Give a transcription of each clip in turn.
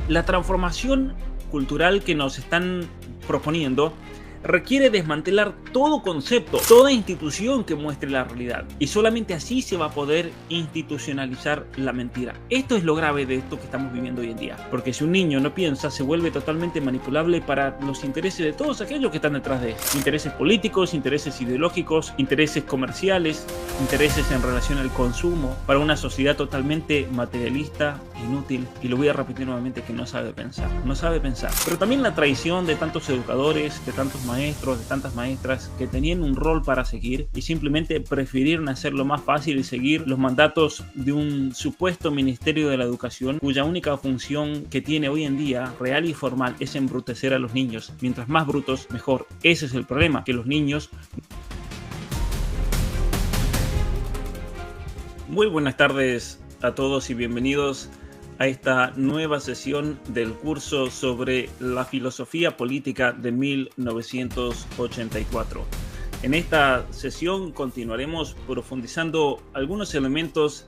La transformación cultural que nos están proponiendo requiere desmantelar todo concepto, toda institución que muestre la realidad. Y solamente así se va a poder institucionalizar la mentira. Esto es lo grave de esto que estamos viviendo hoy en día. Porque si un niño no piensa, se vuelve totalmente manipulable para los intereses de todos aquellos que están detrás de él. Intereses políticos, intereses ideológicos, intereses comerciales, intereses en relación al consumo, para una sociedad totalmente materialista, inútil, y lo voy a repetir nuevamente, que no sabe pensar, no sabe pensar. Pero también la traición de tantos educadores, de tantos maestros, de tantas maestras que tenían un rol para seguir y simplemente prefirieron hacerlo más fácil y seguir los mandatos de un supuesto Ministerio de la Educación, cuya única función que tiene hoy en día, real y formal, es embrutecer a los niños. Mientras más brutos, mejor. Ese es el problema, que los niños... Muy buenas tardes a todos y bienvenidos a esta nueva sesión del curso sobre la filosofía política de 1984. En esta sesión continuaremos profundizando algunos elementos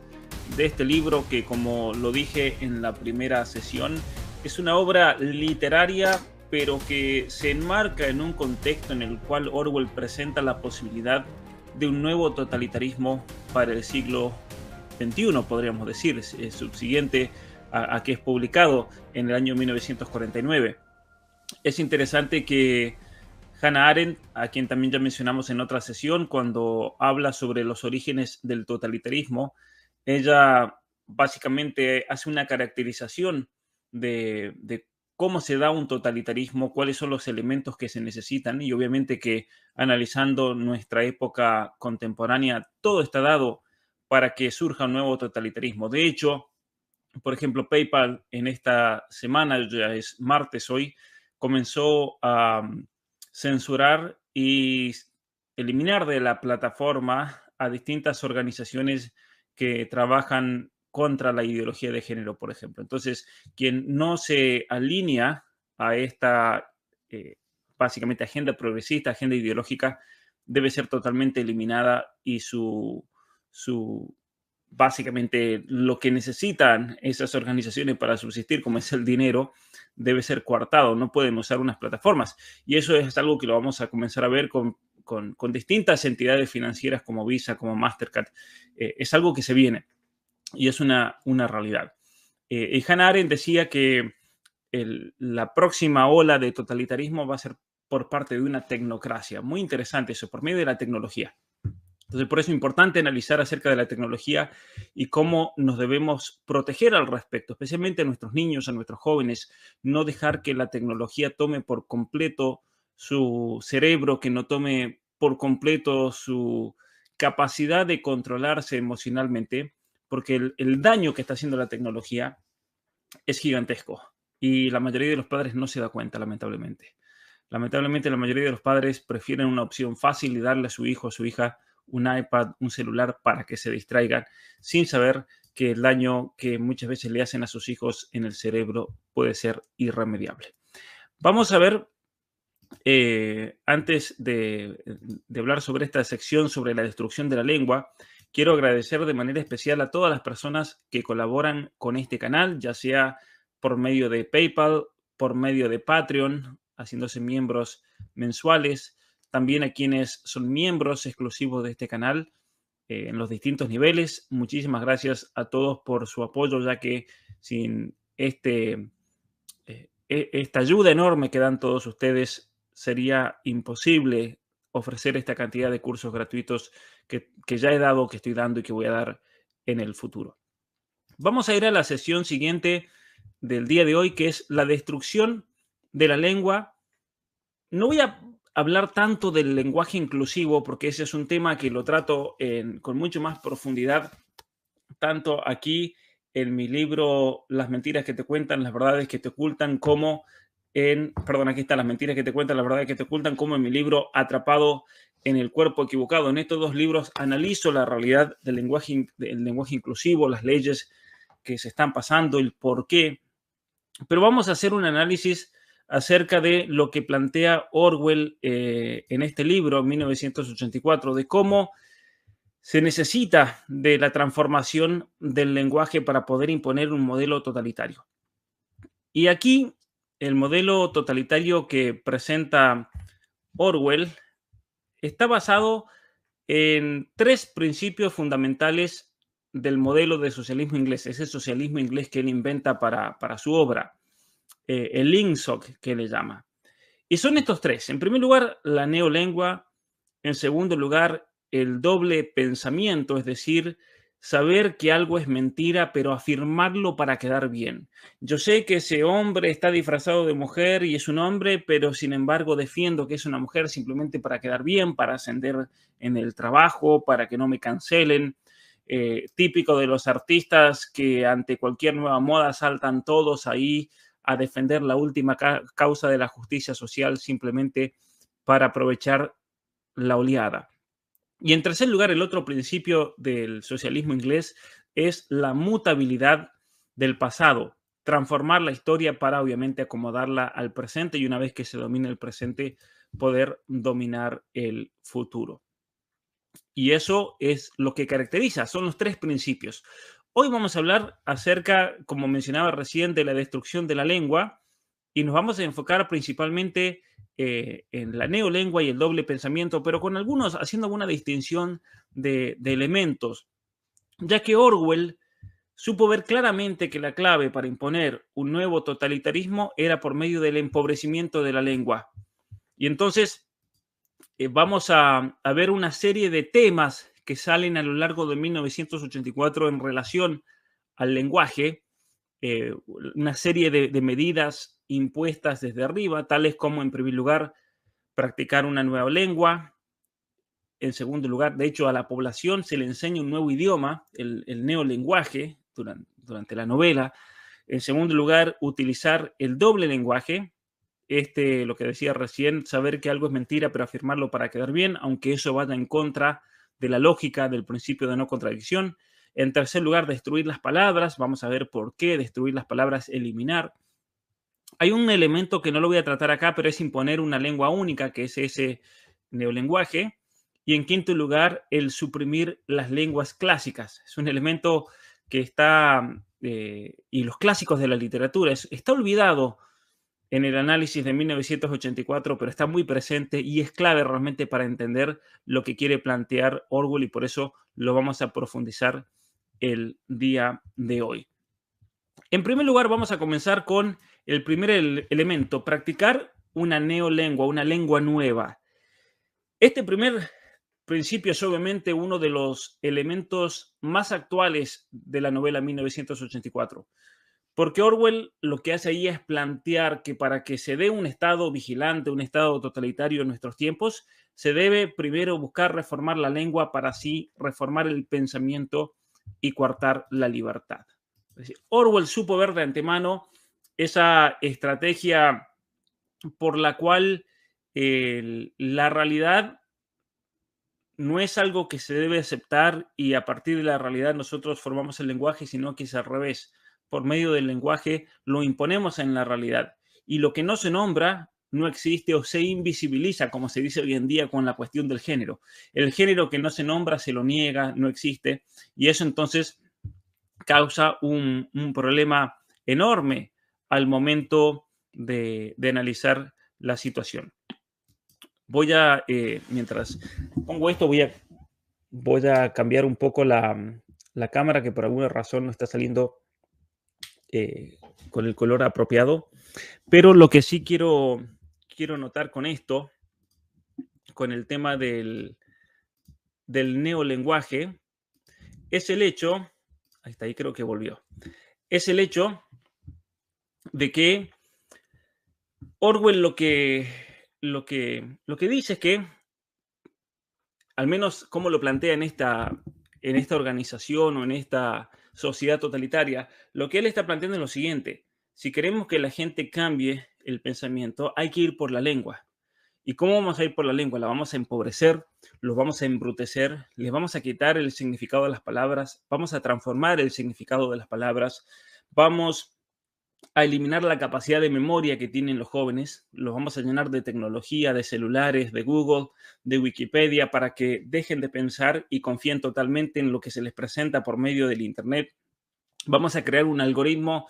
de este libro que, como lo dije en la primera sesión, es una obra literaria, pero que se enmarca en un contexto en el cual Orwell presenta la posibilidad de un nuevo totalitarismo para el siglo XXI, podríamos decir, subsiguiente a que es publicado en el año 1949. Es interesante que Hannah Arendt, a quien también ya mencionamos en otra sesión, cuando habla sobre los orígenes del totalitarismo, ella básicamente hace una caracterización de cómo se da un totalitarismo, cuáles son los elementos que se necesitan, y obviamente que analizando nuestra época contemporánea, todo está dado para que surja un nuevo totalitarismo. De hecho, por ejemplo, PayPal en esta semana, ya es martes hoy, comenzó a censurar y eliminar de la plataforma a distintas organizaciones que trabajan contra la ideología de género, por ejemplo. Entonces, quien no se alinea a esta, básicamente, agenda progresista, agenda ideológica, debe ser totalmente eliminada y su básicamente lo que necesitan esas organizaciones para subsistir, como es el dinero, debe ser coartado, no pueden usar unas plataformas. Y eso es algo que lo vamos a comenzar a ver con distintas entidades financieras como Visa, como Mastercard. Es algo que se viene y es una realidad. Y Hannah Arendt decía que la próxima ola de totalitarismo va a ser por parte de una tecnocracia. Muy interesante eso, por medio de la tecnología. Entonces, por eso es importante analizar acerca de la tecnología y cómo nos debemos proteger al respecto, especialmente a nuestros niños, a nuestros jóvenes, no dejar que la tecnología tome por completo su cerebro, que no tome por completo su capacidad de controlarse emocionalmente, porque el daño que está haciendo la tecnología es gigantesco y la mayoría de los padres no se da cuenta, lamentablemente. Lamentablemente, la mayoría de los padres prefieren una opción fácil y darle a su hijo o a su hija un iPad, un celular para que se distraigan, sin saber que el daño que muchas veces le hacen a sus hijos en el cerebro puede ser irremediable. Vamos a ver, antes de hablar sobre esta sección sobre la destrucción de la lengua, quiero agradecer de manera especial a todas las personas que colaboran con este canal, ya sea por medio de PayPal, por medio de Patreon, haciéndose miembros mensuales, también a quienes son miembros exclusivos de este canal en los distintos niveles. Muchísimas gracias a todos por su apoyo, ya que sin esta ayuda enorme que dan todos ustedes, sería imposible ofrecer esta cantidad de cursos gratuitos que ya he dado, que estoy dando y que voy a dar en el futuro. Vamos a ir a la sesión siguiente del día de hoy, que es la destrucción de la lengua. No voy a hablar tanto del lenguaje inclusivo, porque ese es un tema que lo trato con mucho más profundidad, tanto aquí en mi libro Las mentiras que te cuentan, las verdades que te ocultan, como aquí está, Las mentiras que te cuentan, las verdades que te ocultan, como en mi libro Atrapado en el cuerpo equivocado. En estos dos libros analizo la realidad del lenguaje inclusivo, las leyes que se están pasando, el por qué. Pero vamos a hacer un análisis acerca de lo que plantea Orwell en este libro, 1984, de cómo se necesita de la transformación del lenguaje para poder imponer un modelo totalitario. Y aquí el modelo totalitario que presenta Orwell está basado en tres principios fundamentales del modelo de socialismo inglés, ese socialismo inglés que él inventa para su obra, el INSOC que le llama. Y son estos tres. En primer lugar, la neolengua. En segundo lugar, el doble pensamiento, es decir, saber que algo es mentira, pero afirmarlo para quedar bien. Yo sé que ese hombre está disfrazado de mujer y es un hombre, pero sin embargo defiendo que es una mujer simplemente para quedar bien, para ascender en el trabajo, para que no me cancelen. Típico de los artistas que ante cualquier nueva moda saltan todos ahí a defender la última causa de la justicia social simplemente para aprovechar la oleada. Y en tercer lugar, el otro principio del socialismo inglés es la mutabilidad del pasado, transformar la historia para obviamente acomodarla al presente y una vez que se domine el presente, poder dominar el futuro. Y eso es lo que caracteriza, son los tres principios. Hoy vamos a hablar acerca, como mencionaba recién, de la destrucción de la lengua y nos vamos a enfocar principalmente en la neolengua y el doble pensamiento, pero con algunos, haciendo alguna distinción de elementos, ya que Orwell supo ver claramente que la clave para imponer un nuevo totalitarismo era por medio del empobrecimiento de la lengua. Y entonces vamos a ver una serie de temas que salen a lo largo de 1984 en relación al lenguaje, una serie de medidas impuestas desde arriba, tales como, en primer lugar, practicar una nueva lengua. En segundo lugar, de hecho, a la población se le enseña un nuevo idioma, el neolenguaje, durante la novela. En segundo lugar, utilizar el doble lenguaje. Lo que decía recién, saber que algo es mentira, pero afirmarlo para quedar bien, aunque eso vaya en contra de la lógica del principio de no contradicción. En tercer lugar, destruir las palabras. Vamos a ver por qué destruir las palabras, eliminar. Hay un elemento que no lo voy a tratar acá, pero es imponer una lengua única, que es ese neolenguaje. Y en quinto lugar, el suprimir las lenguas clásicas. Es un elemento que está, y los clásicos de la literatura, está olvidado en el análisis de 1984, pero está muy presente y es clave realmente para entender lo que quiere plantear Orwell y por eso lo vamos a profundizar el día de hoy. En primer lugar, vamos a comenzar con el primer elemento, practicar una neolengua, una lengua nueva. Este primer principio es obviamente uno de los elementos más actuales de la novela 1984. Porque Orwell lo que hace ahí es plantear que para que se dé un Estado vigilante, un Estado totalitario en nuestros tiempos, se debe primero buscar reformar la lengua para así reformar el pensamiento y coartar la libertad. Es decir, Orwell supo ver de antemano esa estrategia por la cual la realidad no es algo que se debe aceptar y a partir de la realidad nosotros formamos el lenguaje, sino que es al revés. Por medio del lenguaje lo imponemos en la realidad. Y lo que no se nombra no existe o se invisibiliza, como se dice hoy en día con la cuestión del género. El género que no se nombra se lo niega, no existe. Y eso entonces causa un problema enorme al momento de analizar la situación. Mientras pongo esto, voy a cambiar un poco la cámara que por alguna razón no está saliendo con el color apropiado. Pero lo que sí quiero notar con esto, con el tema del neolenguaje, es el hecho, ahí creo que volvió, es el hecho de que Orwell lo que dice es que, al menos como lo plantea en esta organización o en esta sociedad totalitaria, lo que él está planteando es lo siguiente: si queremos que la gente cambie el pensamiento, hay que ir por la lengua. ¿Y cómo vamos a ir por la lengua? La vamos a empobrecer, los vamos a embrutecer, les vamos a quitar el significado de las palabras, vamos a transformar el significado de las palabras, vamos a eliminar la capacidad de memoria que tienen los jóvenes, los vamos a llenar de tecnología, de celulares, de Google, de Wikipedia, para que dejen de pensar y confíen totalmente en lo que se les presenta por medio del Internet. Vamos a crear un algoritmo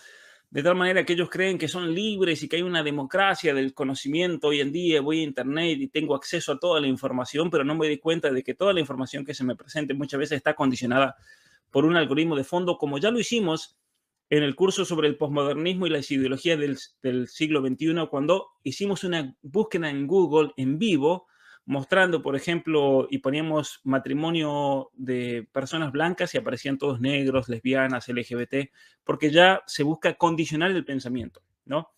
de tal manera que ellos creen que son libres y que hay una democracia del conocimiento hoy en día. Voy a internet y tengo acceso a toda la información, pero no me doy cuenta de que toda la información que se me presente muchas veces está condicionada por un algoritmo de fondo, como ya lo hicimos en el curso sobre el posmodernismo y las ideologías del siglo XXI, cuando hicimos una búsqueda en Google en vivo, mostrando, por ejemplo, y poníamos matrimonio de personas blancas y aparecían todos negros, lesbianas, LGBT, porque ya se busca condicionar el pensamiento, ¿no?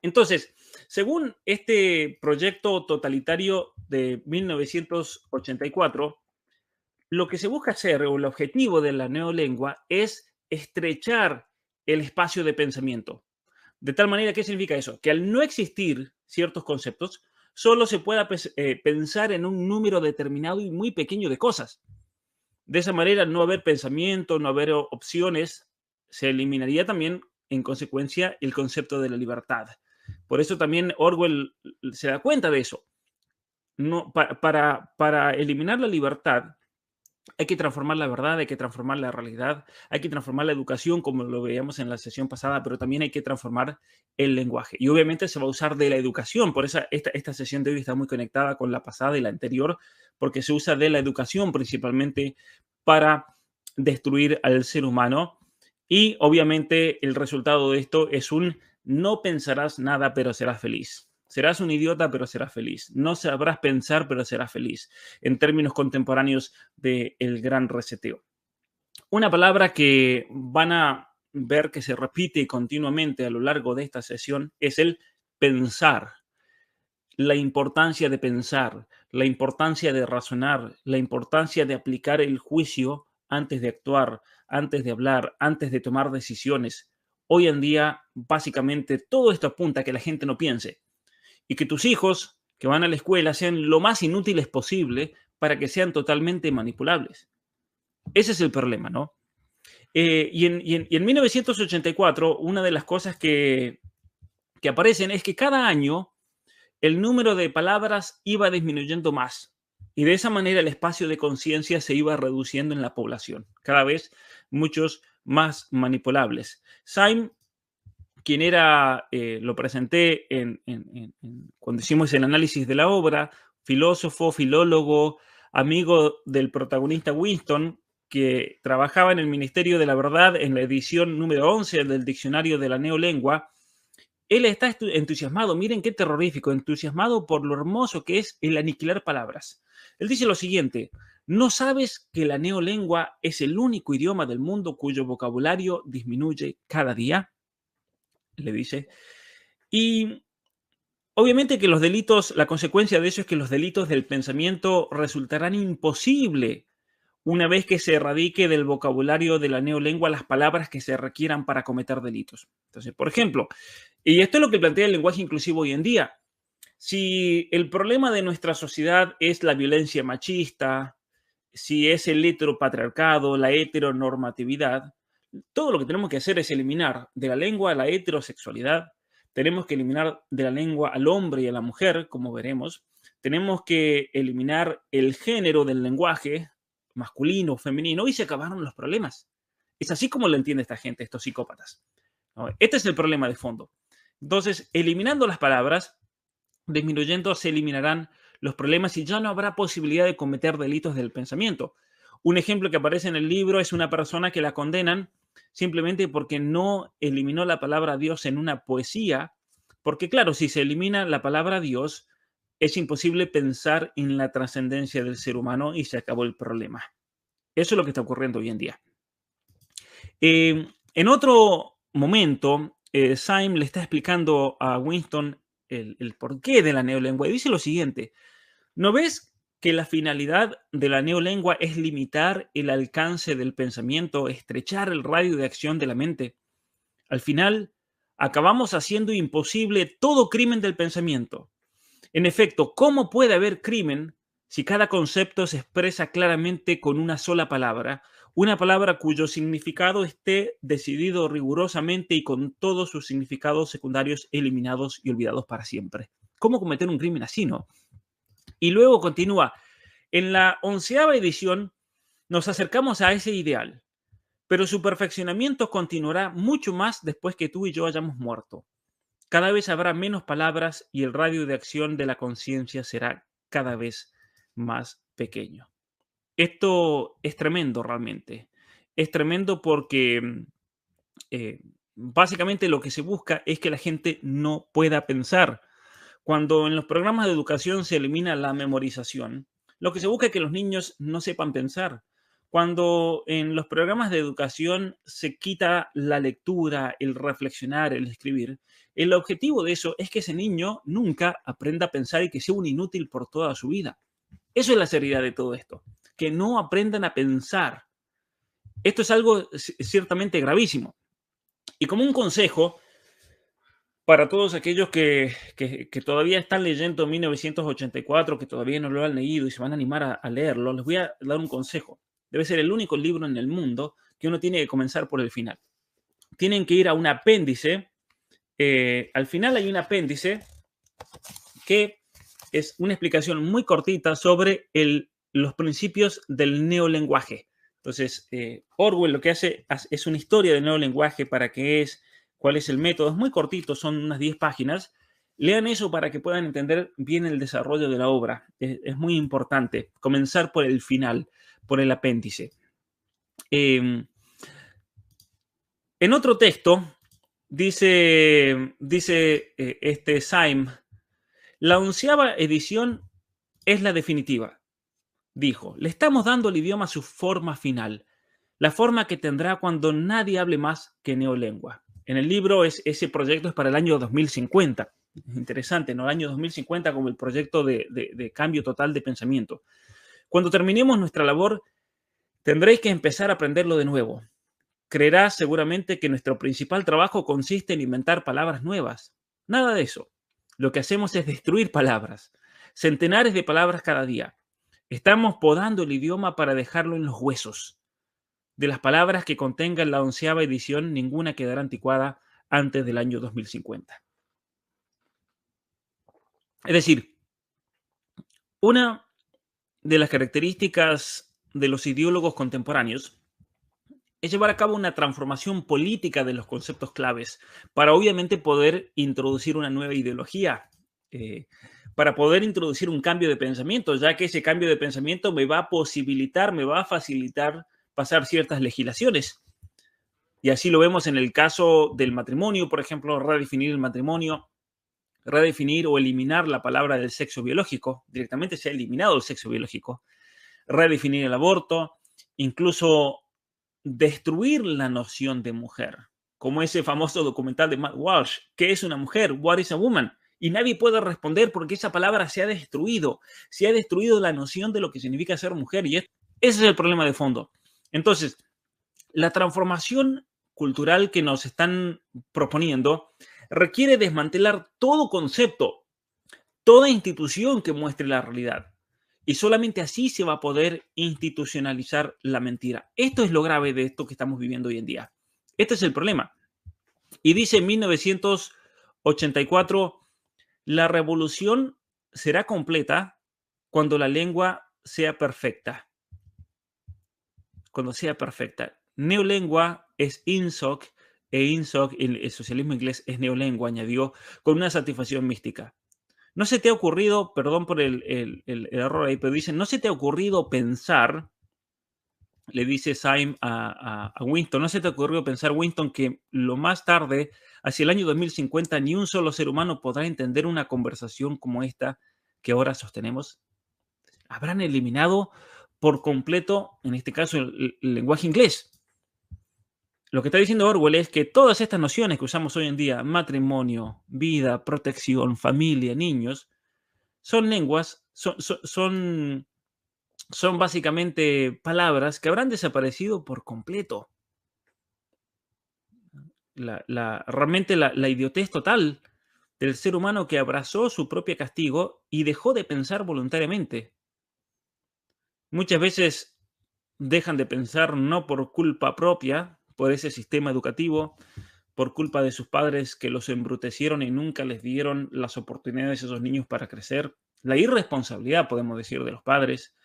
Entonces, según este proyecto totalitario de 1984, lo que se busca hacer, o el objetivo de la neolengua, es estrechar el espacio de pensamiento. De tal manera, ¿qué significa eso? Que al no existir ciertos conceptos, solo se pueda pensar en un número determinado y muy pequeño de cosas. De esa manera, no haber pensamiento, no haber opciones, se eliminaría también, en consecuencia, el concepto de la libertad. Por eso también Orwell se da cuenta de eso. No, para eliminar la libertad, hay que transformar la verdad, hay que transformar la realidad, hay que transformar la educación, como lo veíamos en la sesión pasada, pero también hay que transformar el lenguaje. Y obviamente se va a usar de la educación, por eso esta sesión de hoy está muy conectada con la pasada y la anterior, porque se usa de la educación principalmente para destruir al ser humano. Y obviamente el resultado de esto es un no pensarás nada, pero serás feliz. Serás un idiota, pero serás feliz. No sabrás pensar, pero serás feliz. En términos contemporáneos del gran reseteo. Una palabra que van a ver que se repite continuamente a lo largo de esta sesión es el pensar. La importancia de pensar, la importancia de razonar, la importancia de aplicar el juicio antes de actuar, antes de hablar, antes de tomar decisiones. Hoy en día, básicamente, todo esto apunta a que la gente no piense y que tus hijos que van a la escuela sean lo más inútiles posible para que sean totalmente manipulables. Ese es el problema, ¿no? Y en 1984, una de las cosas que aparecen es que cada año el número de palabras iba disminuyendo más. Y de esa manera el espacio de conciencia se iba reduciendo en la población. Cada vez muchos más manipulables. Syme, quien era, lo presenté cuando hicimos el análisis de la obra, filósofo, filólogo, amigo del protagonista Winston, que trabajaba en el Ministerio de la Verdad en la edición número 11 del Diccionario de la Neolengua. Él está entusiasmado, miren qué terrorífico, entusiasmado por lo hermoso que es el aniquilar palabras. Él dice lo siguiente: ¿no sabes que la neolengua es el único idioma del mundo cuyo vocabulario disminuye cada día? Le dice. Y obviamente que los delitos, la consecuencia de eso es que los delitos del pensamiento resultarán imposibles una vez que se erradique del vocabulario de la neolengua las palabras que se requieran para cometer delitos. Entonces, por ejemplo, y esto es lo que plantea el lenguaje inclusivo hoy en día, si el problema de nuestra sociedad es la violencia machista, si es el heteropatriarcado, la heteronormatividad, todo lo que tenemos que hacer es eliminar de la lengua la heterosexualidad, tenemos que eliminar de la lengua al hombre y a la mujer, como veremos, tenemos que eliminar el género del lenguaje, masculino, femenino, y se acabaron los problemas. Es así como lo entiende esta gente, estos psicópatas, ¿no? Este es el problema de fondo. Entonces, eliminando las palabras, disminuyendo, se eliminarán los problemas y ya no habrá posibilidad de cometer delitos del pensamiento. Un ejemplo que aparece en el libro es una persona que la condenan simplemente porque no eliminó la palabra Dios en una poesía, porque claro, si se elimina la palabra Dios, es imposible pensar en la trascendencia del ser humano y se acabó el problema. Eso es lo que está ocurriendo hoy en día. En otro momento, Syme le está explicando a Winston el porqué de la neolengua y dice lo siguiente: ¿no ves que la finalidad de la neolengua es limitar el alcance del pensamiento, estrechar el radio de acción de la mente? Al final, acabamos haciendo imposible todo crimen del pensamiento. En efecto, ¿cómo puede haber crimen si cada concepto se expresa claramente con una sola palabra, una palabra cuyo significado esté decidido rigurosamente y con todos sus significados secundarios eliminados y olvidados para siempre? ¿Cómo cometer un crimen así, no? Y luego continúa: en la 11ª edición nos acercamos a ese ideal, pero su perfeccionamiento continuará mucho más después que tú y yo hayamos muerto. Cada vez habrá menos palabras y el radio de acción de la conciencia será cada vez más pequeño. Esto es tremendo realmente. Es tremendo porque eh, básicamente lo que se busca es que la gente no pueda pensar. Cuando en los programas de educación se elimina la memorización, lo que se busca es que los niños no sepan pensar. Cuando en los programas de educación se quita la lectura, el reflexionar, el escribir, el objetivo de eso es que ese niño nunca aprenda a pensar y que sea un inútil por toda su vida. Eso es la seriedad de todo esto, que no aprendan a pensar. Esto es algo ciertamente gravísimo. Y como un consejo, para todos aquellos que todavía están leyendo 1984, que todavía no lo han leído y se van a animar a leerlo, les voy a dar un consejo. Debe ser el único libro en el mundo que uno tiene que comenzar por el final. Tienen que ir a un apéndice. Al final hay un apéndice que es una explicación muy cortita sobre los principios del neolenguaje. Entonces, Orwell lo que hace es una historia del neolenguaje para qué es, cuál es el método. Es muy cortito, son unas 10 páginas. Lean eso para que puedan entender bien el desarrollo de la obra. Es muy importante comenzar por el final, por el apéndice. En otro texto, dice Syme, la 11ª edición es la definitiva. Dijo, le estamos dando al idioma su forma final, la forma que tendrá cuando nadie hable más que neolengua. En el libro ese proyecto es para el año 2050. Interesante, ¿no? El año 2050 como el proyecto de cambio total de pensamiento. Cuando terminemos nuestra labor, tendréis que empezar a aprenderlo de nuevo. Creerás seguramente que nuestro principal trabajo consiste en inventar palabras nuevas. Nada de eso. Lo que hacemos es destruir palabras. Centenares de palabras cada día. Estamos podando el idioma para dejarlo en los huesos. De las palabras que contengan la 11ª edición, ninguna quedará anticuada antes del año 2050. Es decir, una de las características de los ideólogos contemporáneos es llevar a cabo una transformación política de los conceptos claves para obviamente poder introducir una nueva ideología, para poder introducir un cambio de pensamiento, ya que ese cambio de pensamiento me va a posibilitar, me va a facilitar pasar ciertas legislaciones. Y así lo vemos en el caso del matrimonio, por ejemplo, redefinir el matrimonio, redefinir o eliminar la palabra del sexo biológico, directamente se ha eliminado el sexo biológico, redefinir el aborto, incluso destruir la noción de mujer, como ese famoso documental de Matt Walsh, ¿qué es una mujer? What is a woman? Y nadie puede responder porque esa palabra se ha destruido la noción de lo que significa ser mujer, y ese es el problema de fondo. Entonces, la transformación cultural que nos están proponiendo requiere desmantelar todo concepto, toda institución que muestre la realidad. Y solamente así se va a poder institucionalizar la mentira. Esto es lo grave de esto que estamos viviendo hoy en día. Este es el problema. Y dice en 1984, la revolución será completa cuando la lengua sea perfecta. Cuando sea perfecta. Neolengua es INSOC, e INSOC, el socialismo inglés, es neolengua, añadió, con una satisfacción mística. ¿No se te ha ocurrido, perdón por el error ahí, pero dicen, ¿no se te ha ocurrido pensar, le dice Syme a Winston, ¿no se te ha ocurrido pensar, Winston, que lo más tarde, hacia el año 2050, ni un solo ser humano podrá entender una conversación como esta que ahora sostenemos? Habrán eliminado por completo, en este caso, el lenguaje inglés. Lo que está diciendo Orwell es que todas estas nociones que usamos hoy en día, matrimonio, vida, protección, familia, niños, son lenguas, son básicamente palabras que habrán desaparecido por completo. Realmente la idiotez total del ser humano que abrazó su propio castigo y dejó de pensar voluntariamente. Muchas veces dejan de pensar no por culpa propia, por ese sistema educativo, por culpa de sus padres que los embrutecieron y nunca les dieron las oportunidades a esos niños para crecer. La irresponsabilidad, podemos decir, de los padres.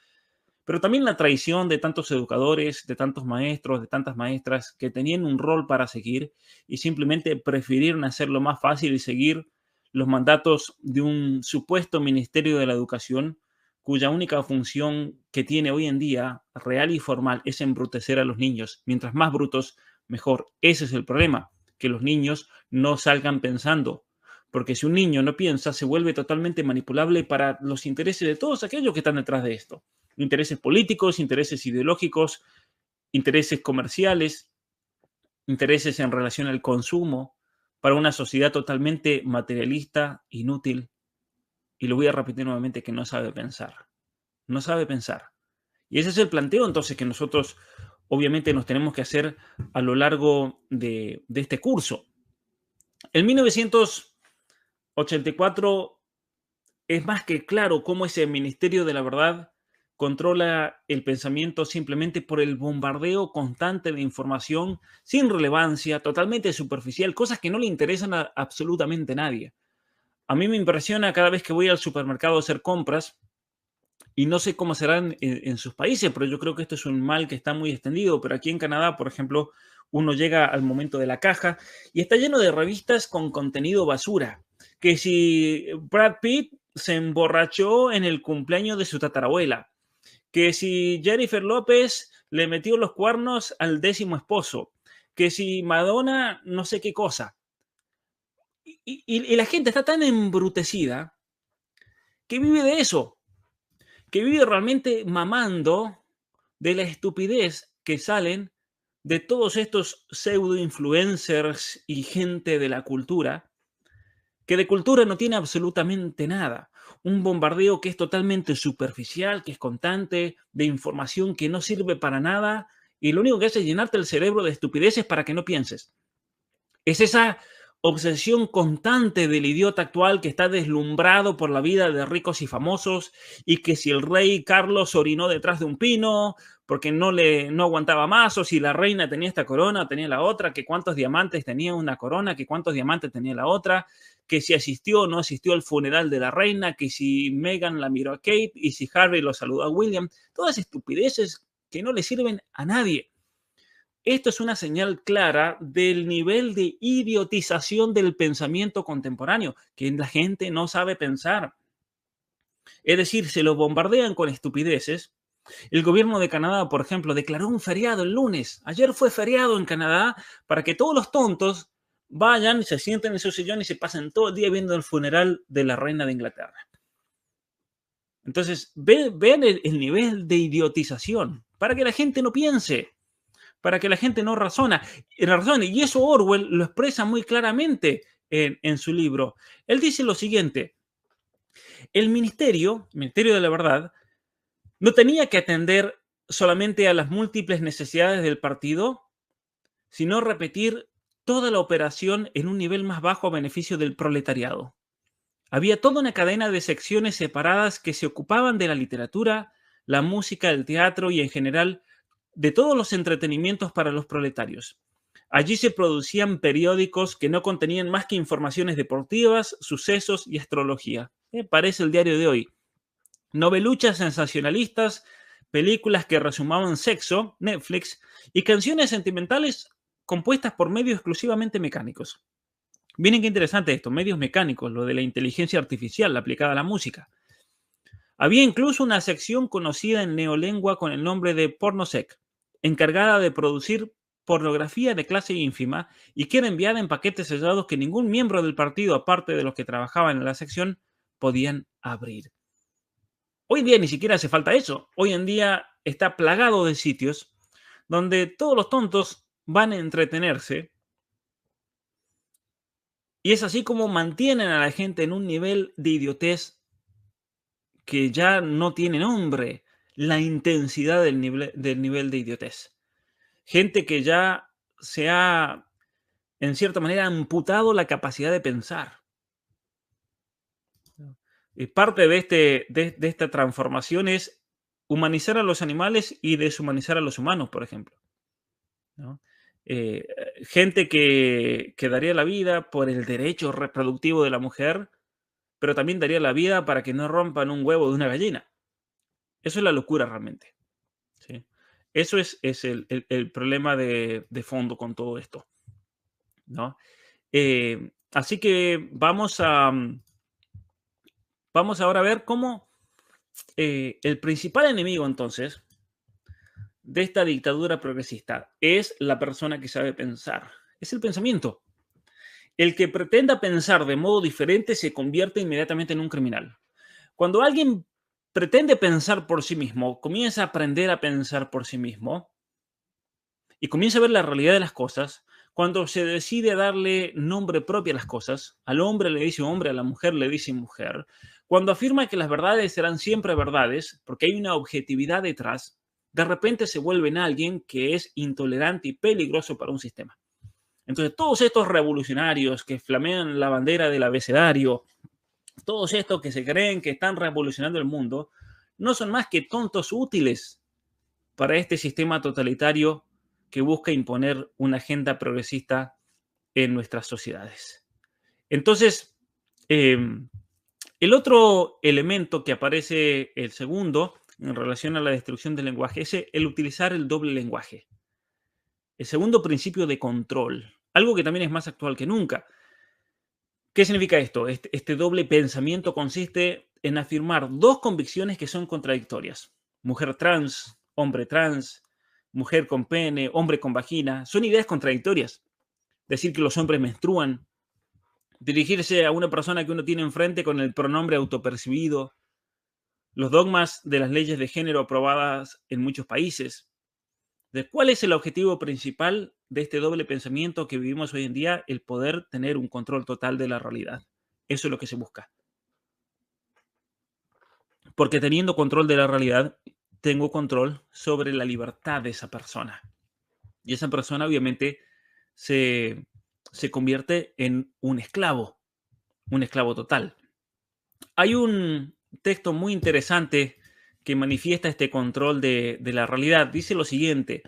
pero también la traición de tantos educadores, de tantos maestros, de tantas maestras que tenían un rol para seguir y simplemente prefirieron hacerlo más fácil y seguir los mandatos de un supuesto Ministerio de la Educación, cuya única función que tiene hoy en día, real y formal, es embrutecer a los niños. Mientras más brutos, mejor. Ese es el problema, que los niños no salgan pensando. Porque si un niño no piensa, se vuelve totalmente manipulable para los intereses de todos aquellos que están detrás de esto. Intereses políticos, intereses ideológicos, intereses comerciales, intereses en relación al consumo, para una sociedad totalmente materialista, inútil, y lo voy a repetir nuevamente, que no sabe pensar. No sabe pensar. Y ese es el planteo entonces que nosotros obviamente nos tenemos que hacer a lo largo de este curso. En 1984 es más que claro cómo ese Ministerio de la Verdad controla el pensamiento simplemente por el bombardeo constante de información sin relevancia, totalmente superficial, cosas que no le interesan a absolutamente nadie. A mí me impresiona cada vez que voy al supermercado a hacer compras, y no sé cómo serán en sus países, pero yo creo que esto es un mal que está muy extendido. Pero aquí en Canadá, por ejemplo, uno llega al momento de la caja y está lleno de revistas con contenido basura. Que si Brad Pitt se emborrachó en el cumpleaños de su tatarabuela, que si Jennifer López le metió los cuernos al 10º esposo, que si Madonna no sé qué cosa. Y la gente está tan embrutecida que vive de eso, que vive realmente mamando de la estupidez que salen de todos estos pseudo influencers y gente de la cultura, que de cultura no tiene absolutamente nada. Un bombardeo que es totalmente superficial, que es constante, de información que no sirve para nada, y lo único que hace es llenarte el cerebro de estupideces para que no pienses. Es esa obsesión constante del idiota actual que está deslumbrado por la vida de ricos y famosos, y que si el rey Carlos orinó detrás de un pino porque no aguantaba más, o si la reina tenía esta corona o tenía la otra, que cuántos diamantes tenía una corona, que cuántos diamantes tenía la otra, que si asistió o no asistió al funeral de la reina, que si Meghan la miró a Kate y si Harry lo saludó a William. Todas estupideces que no le sirven a nadie. Esto es una señal clara del nivel de idiotización del pensamiento contemporáneo, que la gente no sabe pensar. Es decir, se lo bombardean con estupideces. El gobierno de Canadá, por ejemplo, declaró un feriado el lunes. Ayer fue feriado en Canadá para que todos los tontos vayan y se sienten en su sillón y se pasen todo el día viendo el funeral de la reina de Inglaterra. Entonces, vean el nivel de idiotización para que la gente no piense, para que la gente no razone. Y eso Orwell lo expresa muy claramente en su libro. Él dice lo siguiente: el Ministerio de la Verdad no tenía que atender solamente a las múltiples necesidades del partido, sino repetir toda la operación en un nivel más bajo a beneficio del proletariado. Había toda una cadena de secciones separadas que se ocupaban de la literatura, la música, el teatro y en general de todos los entretenimientos para los proletarios. Allí se producían periódicos que no contenían más que informaciones deportivas, sucesos y astrología. Parece el diario de hoy. Noveluchas sensacionalistas, películas que resumaban sexo, Netflix, y canciones sentimentales compuestas por medios exclusivamente mecánicos. Miren qué interesante esto, medios mecánicos, lo de la inteligencia artificial aplicada a la música. Había incluso una sección conocida en neolengua con el nombre de Pornosec, encargada de producir pornografía de clase ínfima y que era enviada en paquetes sellados que ningún miembro del partido, aparte de los que trabajaban en la sección, podían abrir. Hoy en día ni siquiera hace falta eso. Hoy en día está plagado de sitios donde todos los tontos van a entretenerse, y es así como mantienen a la gente en un nivel de idiotez que ya no tiene nombre, la intensidad del nivel de idiotez. Gente que ya se ha, en cierta manera, amputado la capacidad de pensar. Y parte de esta transformación es humanizar a los animales y deshumanizar a los humanos, por ejemplo, ¿no? Gente que daría la vida por el derecho reproductivo de la mujer, pero también daría la vida para que no rompan un huevo de una gallina. Eso es la locura realmente. ¿Sí? Eso es el problema de fondo con todo esto, ¿no? Así que vamos ahora a ver cómo el principal enemigo entonces de esta dictadura progresista es la persona que sabe pensar, es el pensamiento. El que pretenda pensar de modo diferente se convierte inmediatamente en un criminal. Cuando alguien pretende pensar por sí mismo, comienza a aprender a pensar por sí mismo y comienza a ver la realidad de las cosas, cuando se decide darle nombre propio a las cosas, al hombre le dice hombre, a la mujer le dice mujer, cuando afirma que las verdades serán siempre verdades, porque hay una objetividad detrás, de repente se vuelve en alguien que es intolerante y peligroso para un sistema. Entonces, todos estos revolucionarios que flamean la bandera del abecedario, todos estos que se creen que están revolucionando el mundo, no son más que tontos útiles para este sistema totalitario que busca imponer una agenda progresista en nuestras sociedades. Entonces, eh, el otro elemento que aparece, el segundo, en relación a la destrucción del lenguaje, es el utilizar el doble lenguaje. El segundo principio de control, algo que también es más actual que nunca. ¿Qué significa esto? Este doble pensamiento consiste en afirmar dos convicciones que son contradictorias. Mujer trans, mujer con pene, hombre con vagina, son ideas contradictorias. Decir que los hombres menstruan, dirigirse a una persona que uno tiene enfrente con el pronombre autopercibido, los dogmas de las leyes de género aprobadas en muchos países. ¿De cuál es el objetivo principal de este doble pensamiento que vivimos hoy en día? El poder tener un control total de la realidad. Eso es lo que se busca. Porque teniendo control de la realidad, tengo control sobre la libertad de esa persona. Y esa persona obviamente se, se convierte en un esclavo total. Hay un texto muy interesante que manifiesta este control de la realidad. Dice lo siguiente: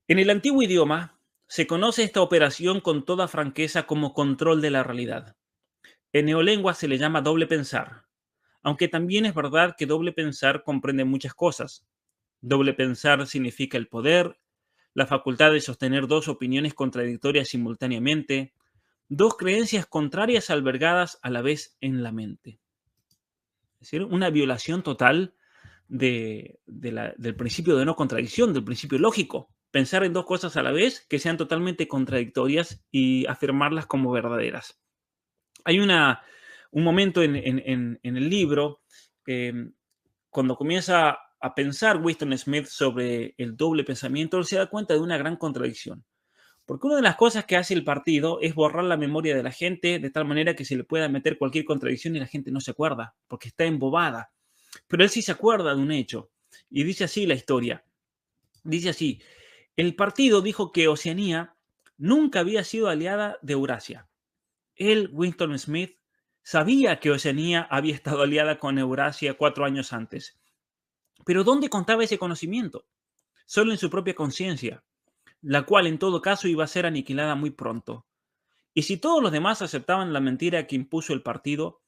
en el antiguo idioma se conoce esta operación con toda franqueza como control de la realidad. En neolengua se le llama doble pensar, aunque también es verdad que doble pensar comprende muchas cosas. Doble pensar significa el poder, la facultad de sostener dos opiniones contradictorias simultáneamente, dos creencias contrarias albergadas a la vez en la mente. Es decir, una violación total del principio de no contradicción, del principio lógico. Pensar en dos cosas a la vez que sean totalmente contradictorias y afirmarlas como verdaderas. Hay un momento en el libro, eh, cuando comienza a pensar Winston Smith sobre el doble pensamiento, él se da cuenta de una gran contradicción. Porque una de las cosas que hace el partido es borrar la memoria de la gente de tal manera que se le pueda meter cualquier contradicción y la gente no se acuerda, porque está embobada. Pero él sí se acuerda de un hecho. Y dice así la historia. Dice así: el partido dijo que Oceanía nunca había sido aliada de Eurasia. Él, Winston Smith, sabía que Oceanía había estado aliada con Eurasia 4 años antes. Pero ¿dónde contaba ese conocimiento? Solo en su propia conciencia, la cual en todo caso iba a ser aniquilada muy pronto. Y si todos los demás aceptaban la mentira que impuso el partido,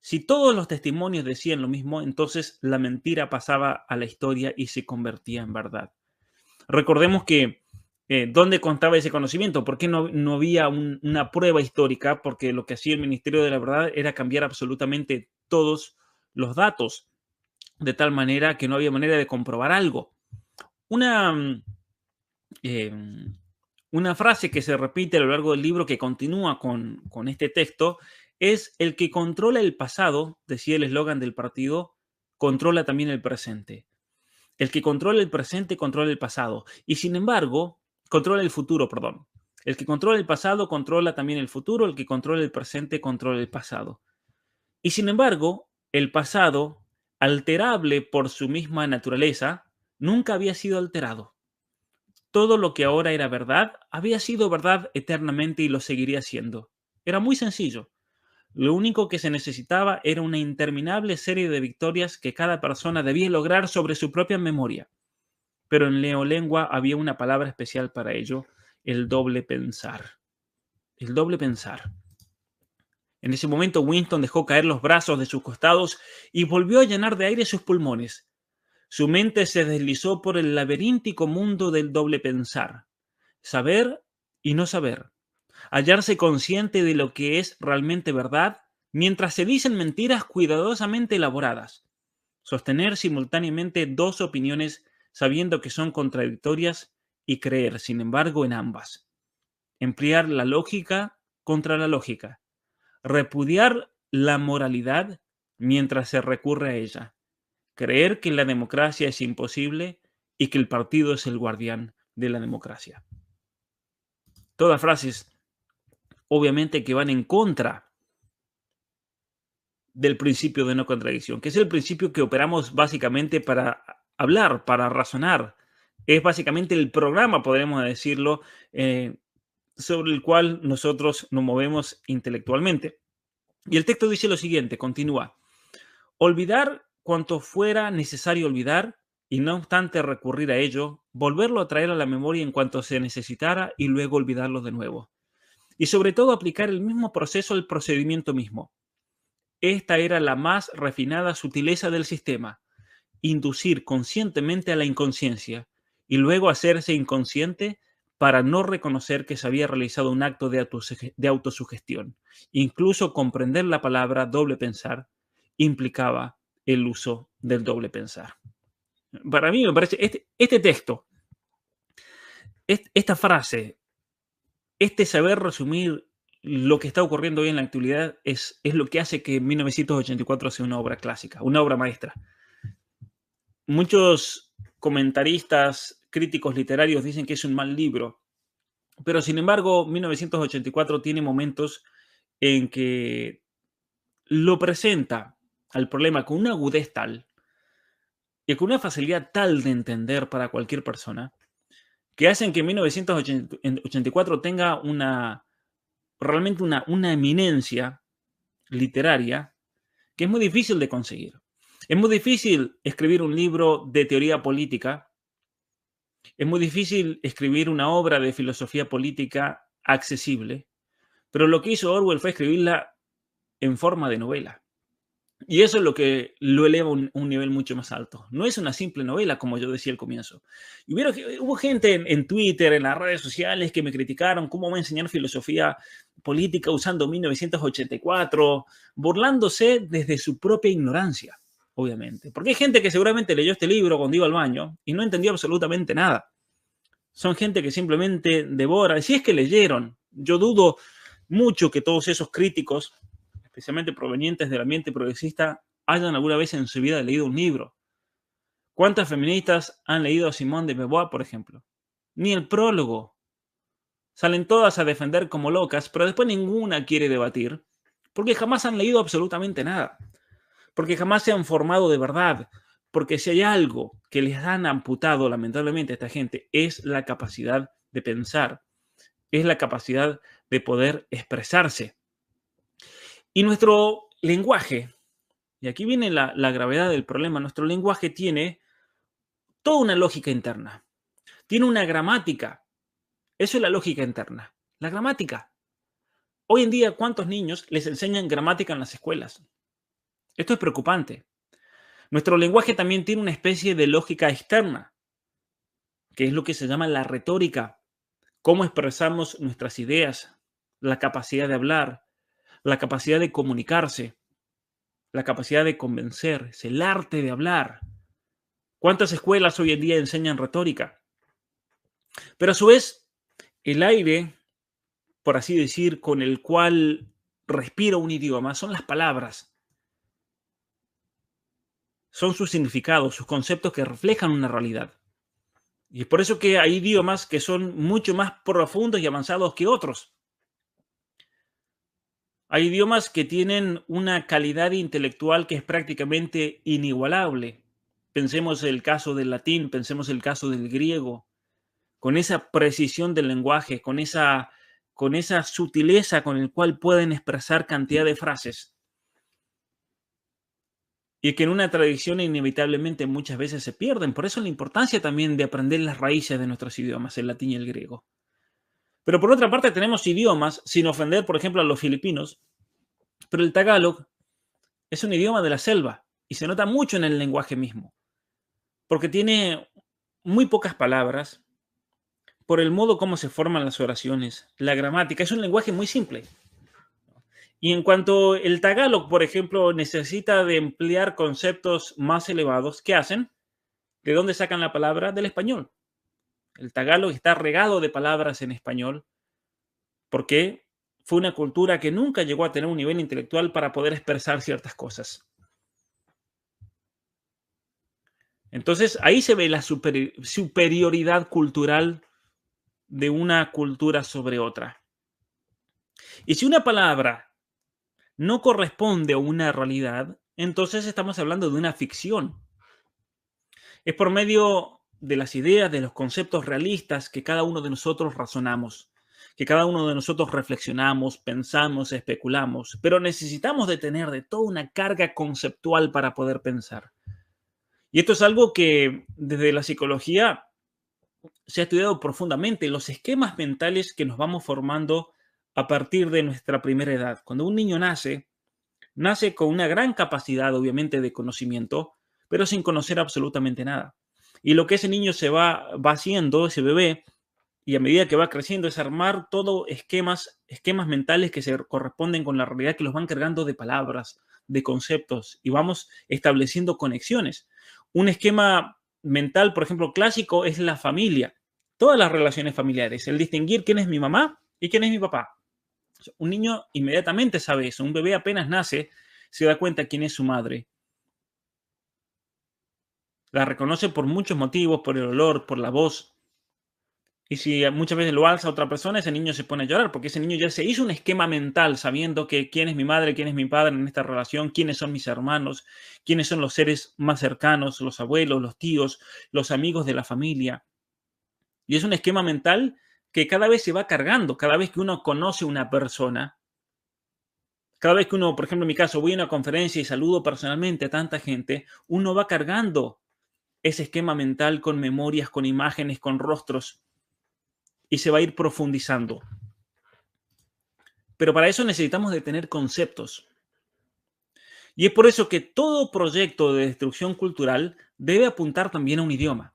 si todos los testimonios decían lo mismo, entonces la mentira pasaba a la historia y se convertía en verdad. Recordemos que ¿dónde contaba ese conocimiento? ¿Por qué no había una prueba histórica? Porque lo que hacía el Ministerio de la Verdad era cambiar absolutamente todos los datos, de tal manera que no había manera de comprobar algo. Una, eh, una frase que se repite a lo largo del libro, que continúa con este texto, es: el que controla el pasado, decía el eslogan del partido, controla también el presente. El que controla el presente controla el pasado. Y sin embargo, controla el futuro, perdón. El que controla el pasado controla también el futuro. El que controla el presente controla el pasado. Y sin embargo, el pasado, alterable por su misma naturaleza, nunca había sido alterado. Todo lo que ahora era verdad había sido verdad eternamente y lo seguiría siendo. Era muy sencillo. Lo único que se necesitaba era una interminable serie de victorias que cada persona debía lograr sobre su propia memoria. Pero en neolengua había una palabra especial para ello: el doble pensar. El doble pensar. En ese momento Winston dejó caer los brazos de sus costados y volvió a llenar de aire sus pulmones. Su mente se deslizó por el laberíntico mundo del doble pensar, saber y no saber, hallarse consciente de lo que es realmente verdad mientras se dicen mentiras cuidadosamente elaboradas, sostener simultáneamente dos opiniones sabiendo que son contradictorias y creer, sin embargo, en ambas, emplear la lógica contra la lógica, repudiar la moralidad mientras se recurre a ella, creer que la democracia es imposible y que el partido es el guardián de la democracia. Todas frases, obviamente, que van en contra del principio de no contradicción, que es el principio que operamos básicamente para hablar, para razonar. Es básicamente el programa, podríamos decirlo, sobre el cual nosotros nos movemos intelectualmente. Y el texto dice lo siguiente, continúa. Olvidar cuanto fuera necesario olvidar y no obstante recurrir a ello, volverlo a traer a la memoria en cuanto se necesitara y luego olvidarlo de nuevo. Y sobre todo aplicar el mismo proceso al procedimiento mismo. Esta era la más refinada sutileza del sistema, inducir conscientemente a la inconsciencia y luego hacerse inconsciente para no reconocer que se había realizado un acto de autosugestión. Incluso comprender la palabra doble pensar implicaba el uso del doble pensar. Para mí me parece, este texto, esta frase, este saber resumir lo que está ocurriendo hoy en la actualidad es lo que hace que 1984 sea una obra clásica, una obra maestra. Muchos comentaristas, críticos literarios dicen que es un mal libro, pero sin embargo 1984 tiene momentos en que lo presenta al problema con una agudez tal y con una facilidad tal de entender para cualquier persona que hacen que 1984 tenga realmente una eminencia literaria que es muy difícil de conseguir. Es muy difícil escribir un libro de teoría política. Es muy difícil escribir una obra de filosofía política accesible. Pero lo que hizo Orwell fue escribirla en forma de novela. Y eso es lo que lo eleva a un nivel mucho más alto. No es una simple novela, como yo decía al comienzo. Y hubo gente en Twitter, en las redes sociales, que me criticaron cómo voy a enseñar filosofía política usando 1984, burlándose desde su propia ignorancia, obviamente. Porque hay gente que seguramente leyó este libro cuando iba al baño y no entendió absolutamente nada. Son gente que simplemente devora. Si es que leyeron, yo dudo mucho que todos esos críticos, especialmente provenientes del ambiente progresista, hayan alguna vez en su vida leído un libro. ¿Cuántas feministas han leído a Simone de Beauvoir, por ejemplo? Ni el prólogo. Salen todas a defender como locas, pero después ninguna quiere debatir, porque jamás han leído absolutamente nada, porque jamás se han formado de verdad, porque si hay algo que les han amputado lamentablemente a esta gente es la capacidad de pensar, es la capacidad de poder expresarse. Y nuestro lenguaje, y aquí viene la gravedad del problema, nuestro lenguaje tiene toda una lógica interna, tiene una gramática. Eso es la lógica interna, la gramática. Hoy en día, ¿cuántos niños les enseñan gramática en las escuelas? Esto es preocupante. Nuestro lenguaje también tiene una especie de lógica externa, que es lo que se llama la retórica, cómo expresamos nuestras ideas, la capacidad de hablar, la capacidad de comunicarse, la capacidad de convencer, es el arte de hablar. ¿Cuántas escuelas hoy en día enseñan retórica? Pero a su vez, el aire, por así decir, con el cual respira un idioma, son las palabras. Son sus significados, sus conceptos que reflejan una realidad. Y es por eso que hay idiomas que son mucho más profundos y avanzados que otros. Hay idiomas que tienen una calidad intelectual que es prácticamente inigualable. Pensemos el caso del latín, pensemos el caso del griego, con esa precisión del lenguaje, con esa sutileza con el cual pueden expresar cantidad de frases. Y que en una tradición inevitablemente muchas veces se pierden. Por eso la importancia también de aprender las raíces de nuestros idiomas, el latín y el griego. Pero por otra parte tenemos idiomas, sin ofender, por ejemplo, a los filipinos, Pero el tagalog es un idioma de la selva y se nota mucho en el lenguaje mismo, porque tiene muy pocas palabras, por el modo como se forman las oraciones, la gramática, es un lenguaje muy simple. Y en cuanto el tagalog, por ejemplo, necesita de emplear conceptos más elevados, ¿qué hacen? ¿De dónde sacan la palabra? Del español. El tagalog está regado de palabras en español porque fue una cultura que nunca llegó a tener un nivel intelectual para poder expresar ciertas cosas. Entonces, ahí se ve la superioridad cultural de una cultura sobre otra. Y si una palabra no corresponde a una realidad, entonces estamos hablando de una ficción. Es por medio de las ideas, de los conceptos realistas que cada uno de nosotros razonamos, que cada uno de nosotros reflexionamos, pensamos, especulamos, pero necesitamos de tener de toda una carga conceptual para poder pensar. Y esto es algo que desde la psicología se ha estudiado profundamente, los esquemas mentales que nos vamos formando a partir de nuestra primera edad. Cuando un niño nace con una gran capacidad, obviamente, de conocimiento, pero sin conocer absolutamente nada. Y lo que ese niño va haciendo, ese bebé, y a medida que va creciendo, es armar todo esquemas mentales que se corresponden con la realidad, que los van cargando de palabras, de conceptos, y vamos estableciendo conexiones. Un esquema mental, por ejemplo, clásico es la familia. Todas las relaciones familiares, el distinguir quién es mi mamá y quién es mi papá. Un niño inmediatamente sabe eso. Un bebé apenas nace, se da cuenta quién es su madre. La reconoce por muchos motivos, por el olor, por la voz. Y si muchas veces lo alza a otra persona, ese niño se pone a llorar, porque ese niño ya se hizo un esquema mental sabiendo que quién es mi madre, quién es mi padre en esta relación, quiénes son mis hermanos, quiénes son los seres más cercanos, los abuelos, los tíos, los amigos de la familia. Y es un esquema mental que cada vez se va cargando, cada vez que uno conoce a una persona, cada vez que uno, por ejemplo, en mi caso, voy a una conferencia y saludo personalmente a tanta gente, uno va cargando ese esquema mental con memorias, con imágenes, con rostros, y se va a ir profundizando. Pero para eso necesitamos de tener conceptos. Y es por eso que todo proyecto de destrucción cultural debe apuntar también a un idioma,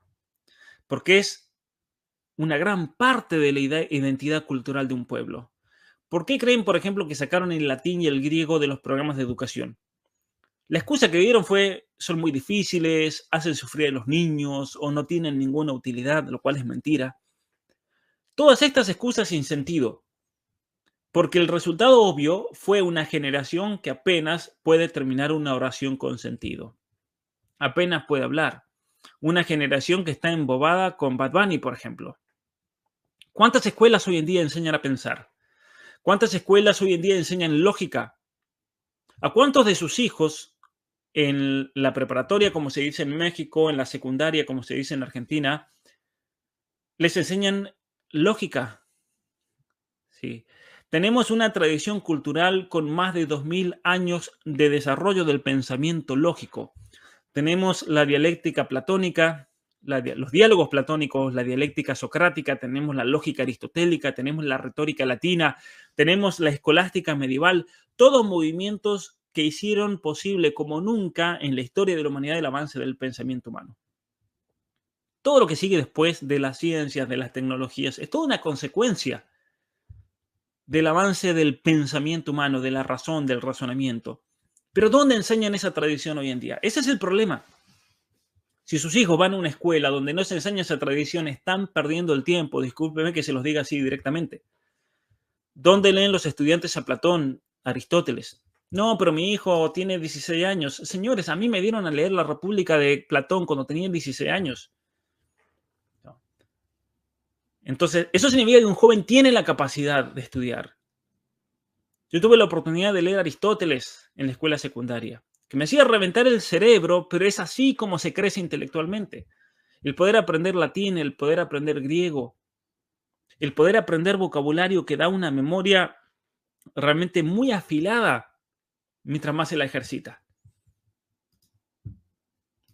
porque es una gran parte de la identidad cultural de un pueblo. ¿Por qué creen, por ejemplo, que sacaron el latín y el griego de los programas de educación? La excusa que dieron fue, son muy difíciles, hacen sufrir a los niños o no tienen ninguna utilidad, lo cual es mentira. Todas estas excusas sin sentido, porque el resultado obvio fue una generación que apenas puede terminar una oración con sentido. Apenas puede hablar. Una generación que está embobada con Bad Bunny, por ejemplo. ¿Cuántas escuelas hoy en día enseñan a pensar? ¿Cuántas escuelas hoy en día enseñan lógica? ¿A cuántos de sus hijos en la preparatoria, como se dice en México, en la secundaria, como se dice en Argentina, les enseñan lógica? Sí. Tenemos una tradición cultural con más de 2000 años de desarrollo del pensamiento lógico. Tenemos la dialéctica platónica, los diálogos platónicos, la dialéctica socrática, tenemos la lógica aristotélica, tenemos la retórica latina, tenemos la escolástica medieval, todos movimientos que hicieron posible como nunca en la historia de la humanidad el avance del pensamiento humano. Todo lo que sigue después de las ciencias, de las tecnologías, es toda una consecuencia del avance del pensamiento humano, de la razón, del razonamiento. Pero ¿dónde enseñan esa tradición hoy en día? Ese es el problema. Si sus hijos van a una escuela donde no se enseña esa tradición, están perdiendo el tiempo. Discúlpeme que se los diga así directamente. ¿Dónde leen los estudiantes a Platón, Aristóteles? No, pero mi hijo tiene 16 años. Señores, a mí me dieron a leer la República de Platón cuando tenía 16 años. Entonces, eso significa que un joven tiene la capacidad de estudiar. Yo tuve la oportunidad de leer Aristóteles en la escuela secundaria, que me hacía reventar el cerebro, pero es así como se crece intelectualmente. El poder aprender latín, el poder aprender griego, el poder aprender vocabulario que da una memoria realmente muy afilada mientras más se la ejercita.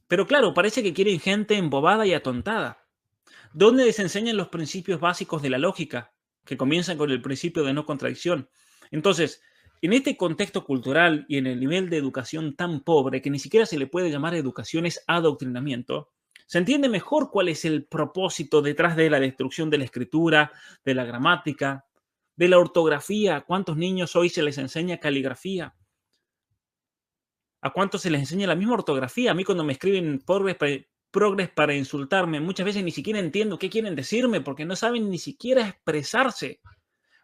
Pero claro, parece que quieren gente embobada y atontada. ¿Dónde les enseñan los principios básicos de la lógica? Que comienzan con el principio de no contradicción. Entonces, En este contexto cultural y en el nivel de educación tan pobre que ni siquiera se le puede llamar educación, es adoctrinamiento, se entiende mejor cuál es el propósito detrás de la destrucción de la escritura, de la gramática, de la ortografía. ¿A cuántos niños hoy se les enseña caligrafía? ¿A cuántos se les enseña la misma ortografía? A mí cuando me escriben progres para insultarme, muchas veces ni siquiera entiendo qué quieren decirme porque no saben ni siquiera expresarse.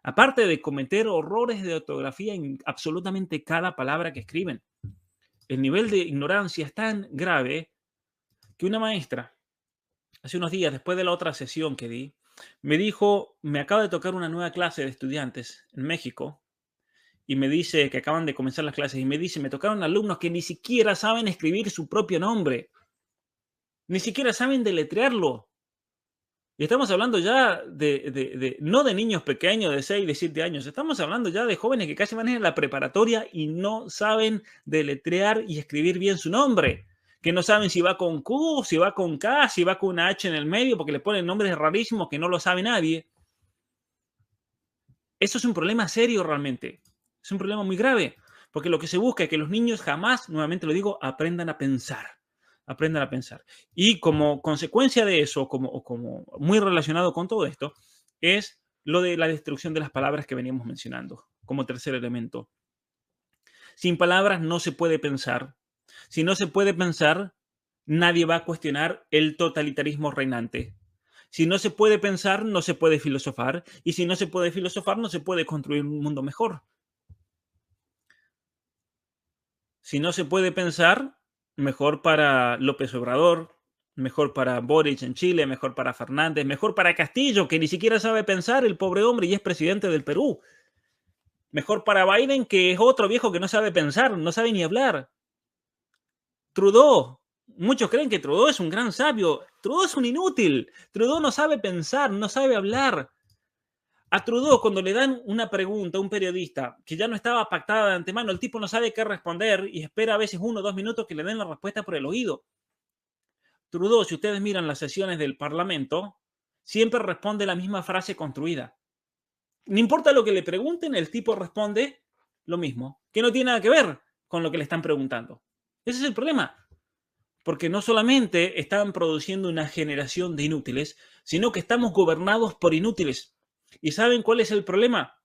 Aparte de cometer horrores de ortografía en absolutamente cada palabra que escriben. El nivel de ignorancia es tan grave que una maestra, hace unos días, después de la otra sesión que di, me dijo, me acaba de tocar una nueva clase de estudiantes en México y me dice que acaban de comenzar las clases y me dice, me tocaron alumnos que ni siquiera saben escribir su propio nombre, ni siquiera saben deletrearlo. Y estamos hablando ya no de niños pequeños de 6, de 7 años, estamos hablando ya de jóvenes que casi van a la preparatoria y no saben deletrear y escribir bien su nombre, que no saben si va con Q, si va con K, si va con una H en el medio, porque le ponen nombres rarísimos que no lo sabe nadie. Eso es un problema serio realmente, es un problema muy grave, porque lo que se busca es que los niños jamás, nuevamente lo digo, aprendan a pensar. Aprendan a pensar. Y como consecuencia de eso, como muy relacionado con todo esto, es lo de la destrucción de las palabras que veníamos mencionando como tercer elemento. Sin palabras no se puede pensar. Si no se puede pensar, nadie va a cuestionar el totalitarismo reinante. Si no se puede pensar, no se puede filosofar. Y si no se puede filosofar, no se puede construir un mundo mejor. Si no se puede pensar, mejor para López Obrador, mejor para Boric en Chile, mejor para Fernández, mejor para Castillo, que ni siquiera sabe pensar el pobre hombre y es presidente del Perú. Mejor para Biden, que es otro viejo que no sabe pensar, no sabe ni hablar. Trudeau, muchos creen que Trudeau es un gran sabio. Trudeau es un inútil. Trudeau no sabe pensar, no sabe hablar. A Trudeau, cuando le dan una pregunta a un periodista que ya no estaba pactada de antemano, el tipo no sabe qué responder y espera a veces 1 o 2 minutos que le den la respuesta por el oído. Trudeau, si ustedes miran las sesiones del Parlamento, siempre responde la misma frase construida. No importa lo que le pregunten, el tipo responde lo mismo, que no tiene nada que ver con lo que le están preguntando. Ese es el problema. Porque no solamente están produciendo una generación de inútiles, sino que estamos gobernados por inútiles. ¿Y saben cuál es el problema?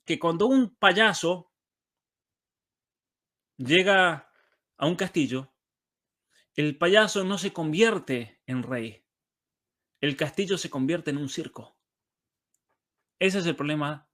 Que cuando un payaso llega a un castillo, el payaso no se convierte en rey. El castillo se convierte en un circo. Ese es el problema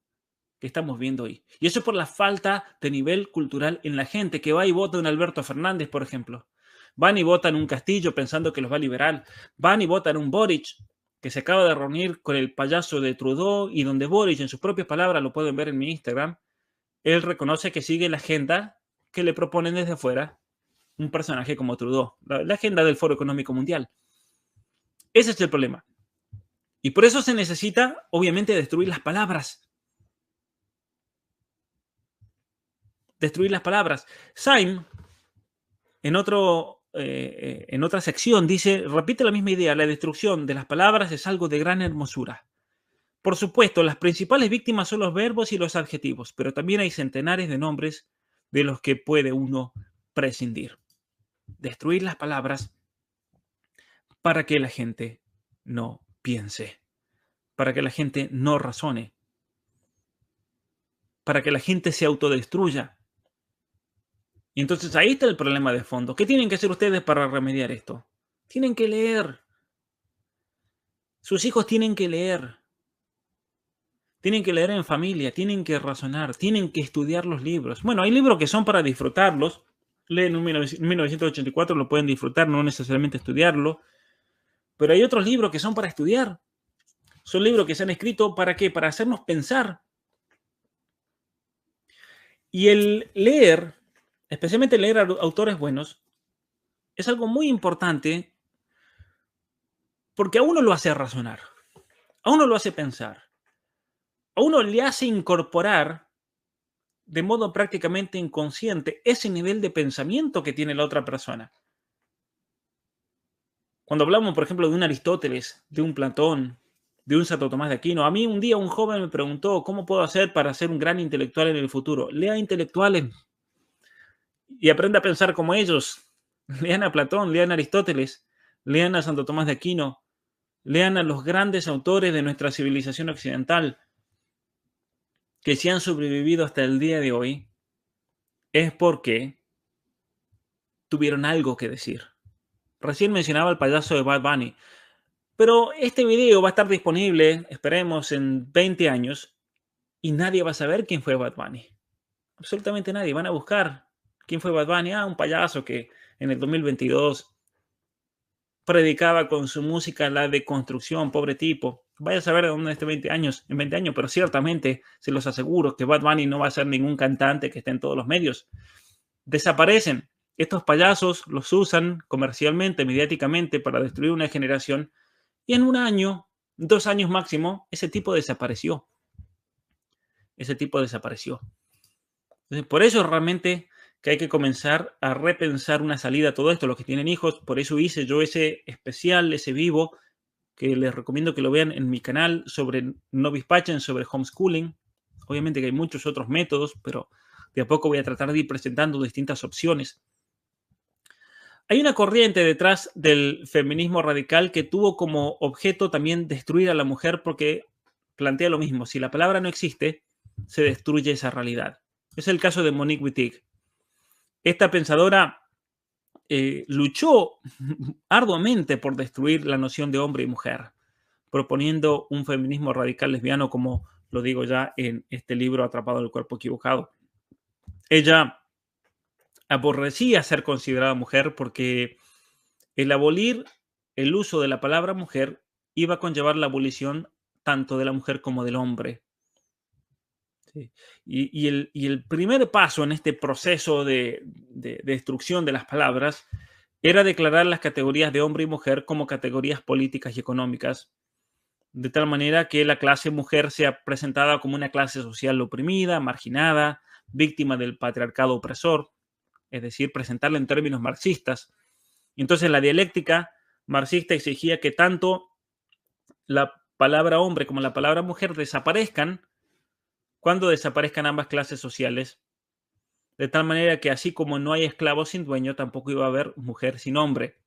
que estamos viendo hoy. Y eso es por la falta de nivel cultural en la gente que va y vota en Alberto Fernández, por ejemplo. Van y votan un Castillo pensando que los va a liberar. Van y votan un Boric que se acaba de reunir con el payaso de Trudeau y donde Boric, en sus propias palabras, lo pueden ver en mi Instagram, él reconoce que sigue la agenda que le proponen desde fuera un personaje como Trudeau, la agenda del Foro Económico Mundial. Ese es el problema. Y por eso se necesita, obviamente, destruir las palabras. Destruir las palabras. Syme, en otra sección, dice, repite la misma idea, la destrucción de las palabras es algo de gran hermosura. Por supuesto, las principales víctimas son los verbos y los adjetivos, pero también hay centenares de nombres de los que puede uno prescindir. Destruir las palabras para que la gente no piense, para que la gente no razone, para que la gente se autodestruya. Y entonces ahí está el problema de fondo. ¿Qué tienen que hacer ustedes para remediar esto? Tienen que leer. Sus hijos tienen que leer. Tienen que leer en familia, tienen que razonar, tienen que estudiar los libros. Bueno, hay libros que son para disfrutarlos. Leen un 1984, lo pueden disfrutar, no necesariamente estudiarlo. Pero hay otros libros que son para estudiar. Son libros que se han escrito ¿para qué? Para hacernos pensar. Y el leer, especialmente leer a autores buenos, es algo muy importante porque a uno lo hace razonar, a uno lo hace pensar, a uno le hace incorporar de modo prácticamente inconsciente ese nivel de pensamiento que tiene la otra persona. Cuando hablamos, por ejemplo, de un Aristóteles, de un Platón, de un Santo Tomás de Aquino. A mí un día un joven me preguntó, ¿cómo puedo hacer para ser un gran intelectual en el futuro? Lea intelectuales y aprenda a pensar como ellos. Lean a Platón, lean a Aristóteles, lean a Santo Tomás de Aquino, lean a los grandes autores de nuestra civilización occidental que si han sobrevivido hasta el día de hoy es porque tuvieron algo que decir. Recién mencionaba el payaso de Bad Bunny, pero este video va a estar disponible, esperemos, en 20 años y nadie va a saber quién fue Bad Bunny. Absolutamente nadie. Van a buscar quién fue Bad Bunny. Un payaso que en el 2022 predicaba con su música la deconstrucción, pobre tipo. Vaya a saber de dónde esté 20 años, en 20 años, pero ciertamente se los aseguro que Bad Bunny no va a ser ningún cantante que esté en todos los medios. Desaparecen. Estos payasos los usan comercialmente, mediáticamente, para destruir una generación y en un año, 2 años máximo, ese tipo desapareció. Ese tipo desapareció. Entonces, por eso realmente que hay que comenzar a repensar una salida a todo esto, los que tienen hijos. Por eso hice yo ese especial, ese vivo, que les recomiendo que lo vean en mi canal sobre no bispachen, sobre homeschooling. Obviamente que hay muchos otros métodos, pero de a poco voy a tratar de ir presentando distintas opciones. Hay una corriente detrás del feminismo radical que tuvo como objeto también destruir a la mujer porque plantea lo mismo. Si la palabra no existe, se destruye esa realidad. Es el caso de Monique Wittig. Esta pensadora luchó arduamente por destruir la noción de hombre y mujer, proponiendo un feminismo radical lesbiano, como lo digo ya en este libro Atrapado en el cuerpo equivocado. Ella aborrecía ser considerada mujer porque el abolir el uso de la palabra mujer iba a conllevar la abolición tanto de la mujer como del hombre. Sí. Y el primer paso en este proceso de destrucción de las palabras era declarar las categorías de hombre y mujer como categorías políticas y económicas, de tal manera que la clase mujer sea presentada como una clase social oprimida, marginada, víctima del patriarcado opresor, es decir, presentarla en términos marxistas. Entonces la dialéctica marxista exigía que tanto la palabra hombre como la palabra mujer desaparezcan cuando desaparezcan ambas clases sociales, de tal manera que así como no hay esclavo sin dueño, tampoco iba a haber mujer sin hombre.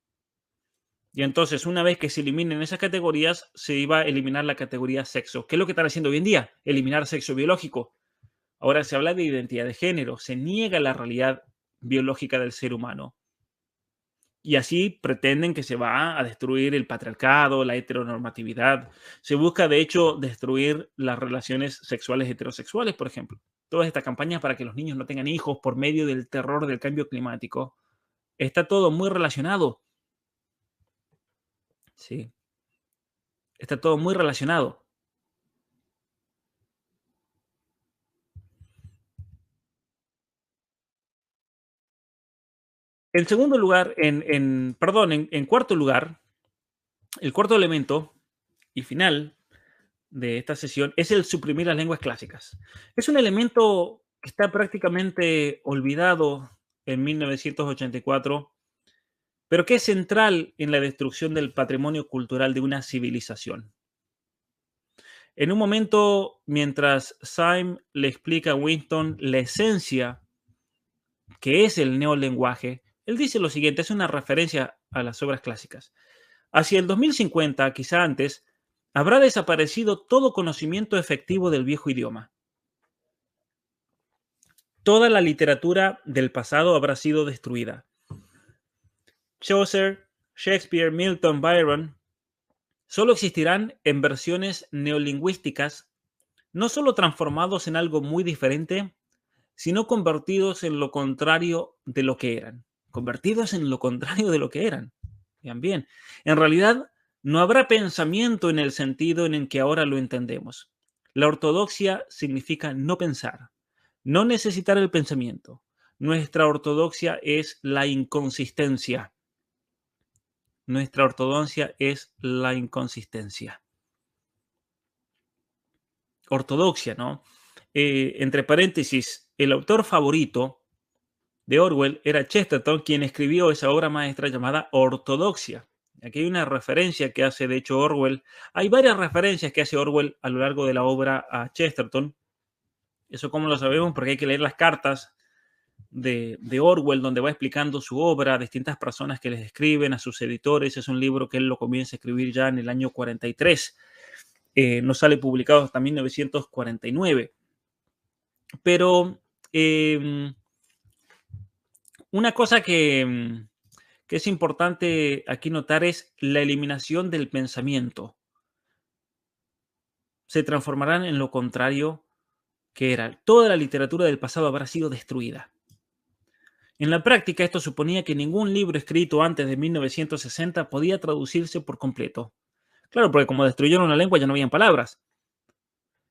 Y entonces, una vez que se eliminen esas categorías, se iba a eliminar la categoría sexo. ¿Qué es lo que están haciendo hoy en día? Eliminar sexo biológico. Ahora se habla de identidad de género, se niega la realidad biológica del ser humano. Y así pretenden que se va a destruir el patriarcado, la heteronormatividad. Se busca, de hecho, destruir las relaciones sexuales heterosexuales, por ejemplo. Todas estas campañas para que los niños no tengan hijos por medio del terror del cambio climático. Está todo muy relacionado. Sí, está todo muy relacionado. En segundo lugar, en cuarto lugar, el cuarto elemento y final de esta sesión es el suprimir las lenguas clásicas. Es un elemento que está prácticamente olvidado en 1984, pero que es central en la destrucción del patrimonio cultural de una civilización. En un momento, mientras Syme le explica a Winston la esencia que es el neolenguaje, él dice lo siguiente, es una referencia a las obras clásicas. Hacia el 2050, quizá antes, habrá desaparecido todo conocimiento efectivo del viejo idioma. Toda la literatura del pasado habrá sido destruida. Chaucer, Shakespeare, Milton, Byron, solo existirán en versiones neolingüísticas, no solo transformados en algo muy diferente, sino convertidos en lo contrario de lo que eran. Convertidos en lo contrario de lo que eran. Vean bien. En realidad, no habrá pensamiento en el sentido en el que ahora lo entendemos. La ortodoxia significa no pensar, no necesitar el pensamiento. Nuestra ortodoxia es la inconsistencia. Nuestra ortodoxia es la inconsistencia. Ortodoxia, ¿no? Entre paréntesis, el autor favorito de Orwell era Chesterton, quien escribió esa obra maestra llamada Ortodoxia. Aquí hay una referencia que hace, de hecho, Orwell. Hay varias referencias que hace Orwell a lo largo de la obra a Chesterton. Eso cómo lo sabemos, porque hay que leer las cartas de Orwell, donde va explicando su obra a distintas personas que les escriben, a sus editores. Es un libro que él lo comienza a escribir ya en el año 43. No sale publicado hasta 1949. Pero una cosa que es importante aquí notar es la eliminación del pensamiento. Se transformarán en lo contrario que era. Toda la literatura del pasado habrá sido destruida. En la práctica, esto suponía que ningún libro escrito antes de 1960 podía traducirse por completo. Claro, porque como destruyeron la lengua ya no habían palabras.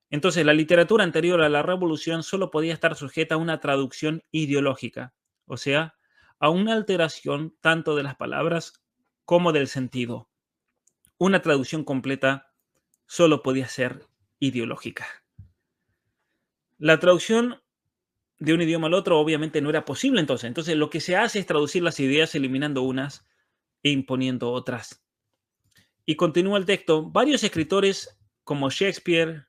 Entonces, la literatura anterior a la revolución solo podía estar sujeta a una traducción ideológica, o sea, a una alteración tanto de las palabras como del sentido. Una traducción completa solo podía ser ideológica. La traducción de un idioma al otro obviamente no era posible entonces. Entonces lo que se hace es traducir las ideas eliminando unas e imponiendo otras. Y continúa el texto. Varios escritores como Shakespeare,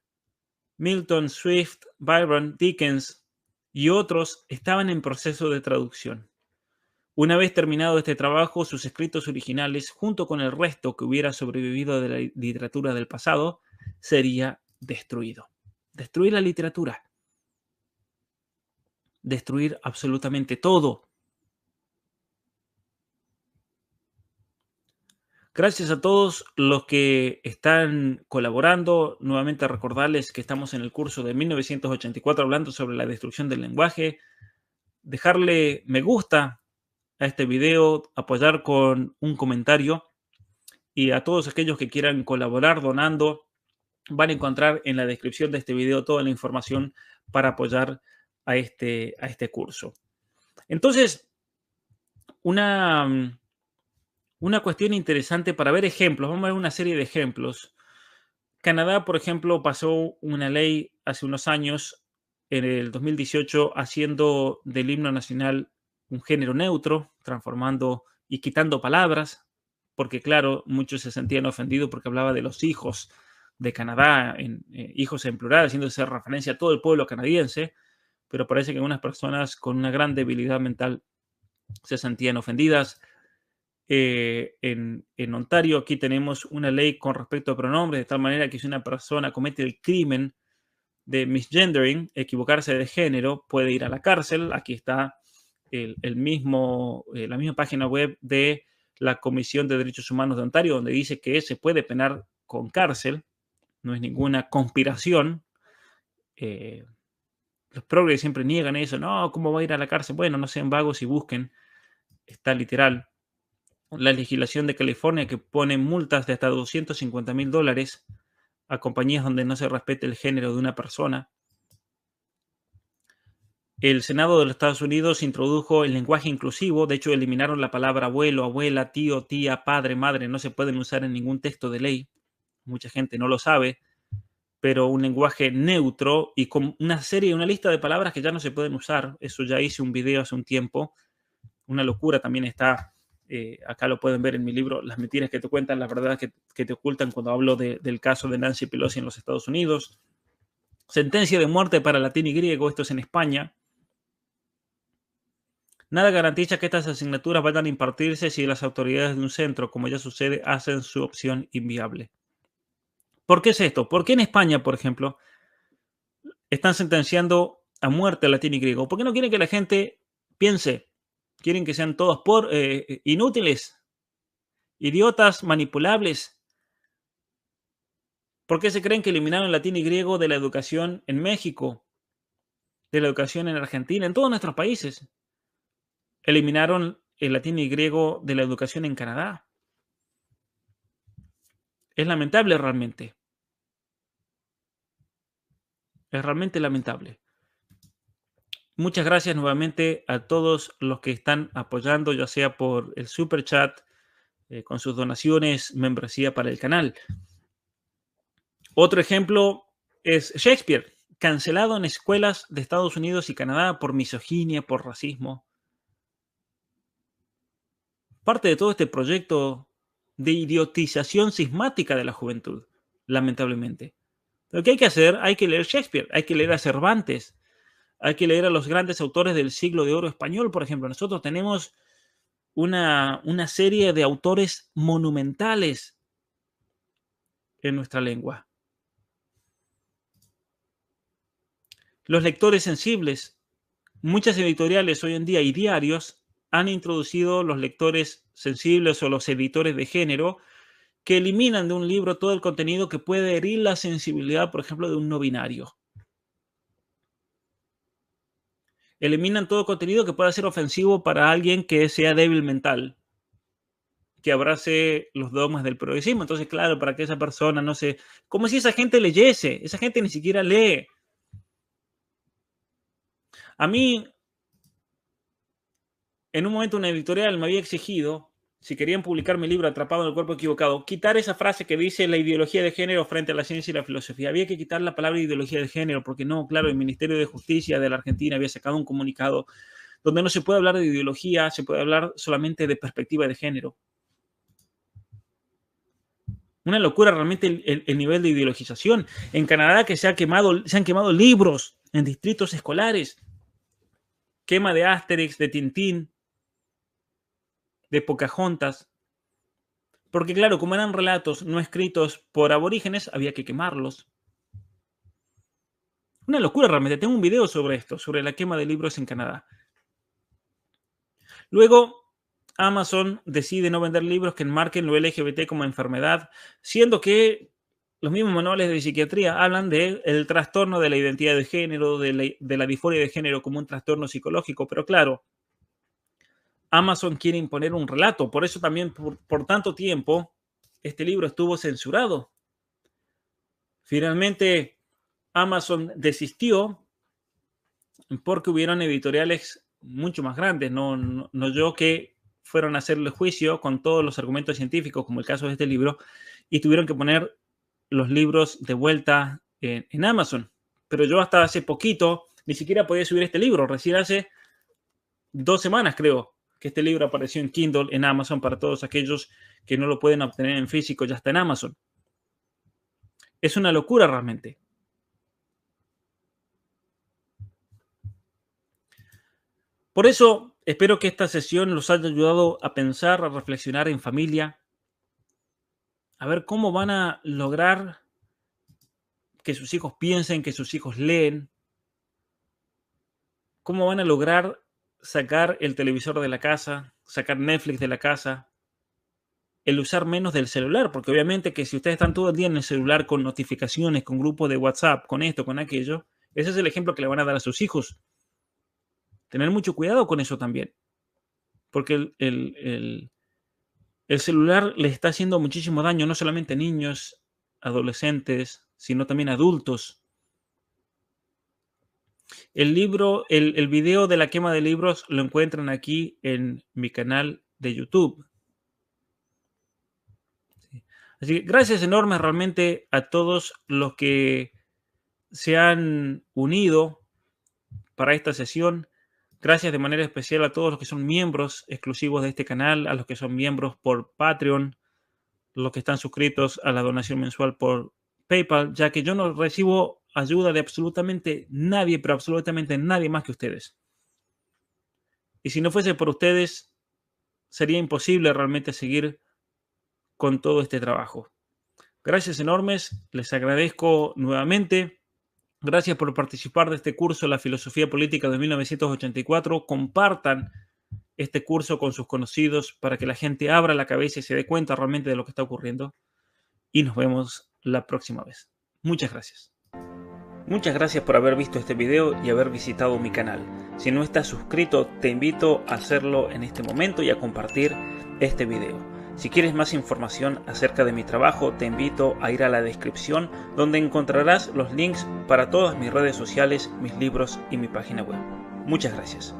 Milton, Swift, Byron, Dickens y otros estaban en proceso de traducción. Una vez terminado este trabajo, sus escritos originales, junto con el resto que hubiera sobrevivido de la literatura del pasado, sería destruido. Destruir la literatura. Destruir absolutamente todo. Gracias a todos los que están colaborando. Nuevamente recordarles que estamos en el curso de 1984 hablando sobre la destrucción del lenguaje. Dejarle me gusta a este video, apoyar con un comentario y a todos aquellos que quieran colaborar donando, van a encontrar en la descripción de este video toda la información para apoyar a este curso. Entonces, una cuestión interesante para ver ejemplos. Vamos a ver una serie de ejemplos. Canadá, por ejemplo, pasó una ley hace unos años, en el 2018, haciendo del himno nacional un género neutro, transformando y quitando palabras, porque claro, muchos se sentían ofendidos porque hablaba de los hijos de Canadá, hijos en plural, haciéndose referencia a todo el pueblo canadiense, pero parece que algunas personas con una gran debilidad mental se sentían ofendidas. En Ontario aquí tenemos una ley con respecto a pronombres, de tal manera que si una persona comete el crimen de misgendering, equivocarse de género, puede ir a la cárcel. Aquí está la misma página web de la Comisión de Derechos Humanos de Ontario, donde dice que se puede penar con cárcel. No es ninguna conspiración. Los progres siempre niegan eso. No, ¿cómo va a ir a la cárcel? Bueno, no sean vagos y busquen. Está literal. La legislación de California que pone multas de hasta $250,000 a compañías donde no se respete el género de una persona. El Senado de los Estados Unidos introdujo el lenguaje inclusivo. De hecho, eliminaron la palabra abuelo, abuela, tío, tía, padre, madre. No se pueden usar en ningún texto de ley. Mucha gente no lo sabe. Pero un lenguaje neutro y con una lista de palabras que ya no se pueden usar. Eso ya hice un video hace un tiempo. Una locura también está. Acá lo pueden ver en mi libro, Las mentiras que te cuentan, las verdades que te ocultan, cuando hablo del caso de Nancy Pelosi en los Estados Unidos. Sentencia de muerte para latín y griego, esto es en España. Nada garantiza que estas asignaturas vayan a impartirse si las autoridades de un centro, como ya sucede, hacen su opción inviable. ¿Por qué es esto? ¿Por qué en España, por ejemplo, están sentenciando a muerte a latín y griego? ¿Por qué no quieren que la gente piense? Quieren que sean todos inútiles, idiotas, manipulables. ¿Por qué se creen que eliminaron latín y griego de la educación en México, de la educación en Argentina, en todos nuestros países? Eliminaron el latín y griego de la educación en Canadá. Es lamentable realmente. Es realmente lamentable. Muchas gracias nuevamente a todos los que están apoyando, ya sea por el super chat, con sus donaciones, membresía para el canal. Otro ejemplo es Shakespeare, cancelado en escuelas de Estados Unidos y Canadá por misoginia, por racismo. Parte de todo este proyecto de idiotización sismática de la juventud, lamentablemente. Lo que hay que hacer, hay que leer Shakespeare, hay que leer a Cervantes, hay que leer a los grandes autores del siglo de oro español, por ejemplo. Nosotros tenemos una serie de autores monumentales en nuestra lengua. Los lectores sensibles. Muchas editoriales hoy en día y diarios han introducido los lectores sensibles o los editores de género que eliminan de un libro todo el contenido que puede herir la sensibilidad, por ejemplo, de un no binario. Eliminan todo contenido que pueda ser ofensivo para alguien que sea débil mental, que abrace los dogmas del progresismo. Entonces, claro, para que esa persona no se... Como si esa gente leyese, esa gente ni siquiera lee. A mí, en un momento una editorial me había exigido, si querían publicar mi libro Atrapado en el cuerpo equivocado, quitar esa frase que dice la ideología de género frente a la ciencia y la filosofía. Había que quitar la palabra ideología de género, porque no, claro, el Ministerio de Justicia de la Argentina había sacado un comunicado donde no se puede hablar de ideología, se puede hablar solamente de perspectiva de género. Una locura realmente el nivel de ideologización. En Canadá que se han quemado libros en distritos escolares. Quema de Asterix, de Tintín, de Pocahontas. Porque claro, como eran relatos no escritos por aborígenes, había que quemarlos. Una locura realmente. Tengo un video sobre esto, sobre la quema de libros en Canadá. Luego, Amazon decide no vender libros que enmarquen lo LGBT como enfermedad, siendo que los mismos manuales de psiquiatría hablan del trastorno de la identidad de género, de la disforia de género como un trastorno psicológico. Pero claro, Amazon quiere imponer un relato. Por eso también por tanto tiempo este libro estuvo censurado. Finalmente, Amazon desistió porque hubieron editoriales mucho más grandes. No yo que fueron a hacerle juicio con todos los argumentos científicos, como el caso de este libro, y tuvieron que poner los libros de vuelta en Amazon. Pero yo hasta hace poquito ni siquiera podía subir este libro. Recién hace 2 semanas, creo, que este libro apareció en Kindle en Amazon para todos aquellos que no lo pueden obtener en físico, ya está en Amazon. Es una locura realmente. Por eso, espero que esta sesión los haya ayudado a pensar, a reflexionar en familia, a ver cómo van a lograr que sus hijos piensen, que sus hijos leen, cómo van a lograr sacar el televisor de la casa, sacar Netflix de la casa, el usar menos del celular, porque obviamente que si ustedes están todo el día en el celular con notificaciones, con grupos de WhatsApp, con esto, con aquello, ese es el ejemplo que le van a dar a sus hijos. Tener mucho cuidado con eso también, porque el celular les está haciendo muchísimo daño, no solamente a niños, adolescentes, sino también a adultos. El video de la quema de libros lo encuentran aquí en mi canal de YouTube. Así que gracias enormes realmente a todos los que se han unido para esta sesión. Gracias de manera especial a todos los que son miembros exclusivos de este canal, a los que son miembros por Patreon, los que están suscritos a la donación mensual por PayPal, ya que yo no recibo ayuda de absolutamente nadie, pero absolutamente nadie más que ustedes. Y si no fuese por ustedes, sería imposible realmente seguir con todo este trabajo. Gracias enormes, les agradezco nuevamente. Gracias por participar de este curso, La Filosofía Política de 1984. Compartan este curso con sus conocidos para que la gente abra la cabeza y se dé cuenta realmente de lo que está ocurriendo. Y nos vemos la próxima vez. Muchas gracias. Muchas gracias por haber visto este video y haber visitado mi canal. Si no estás suscrito, te invito a hacerlo en este momento y a compartir este video. Si quieres más información acerca de mi trabajo, te invito a ir a la descripción donde encontrarás los links para todas mis redes sociales, mis libros y mi página web. Muchas gracias.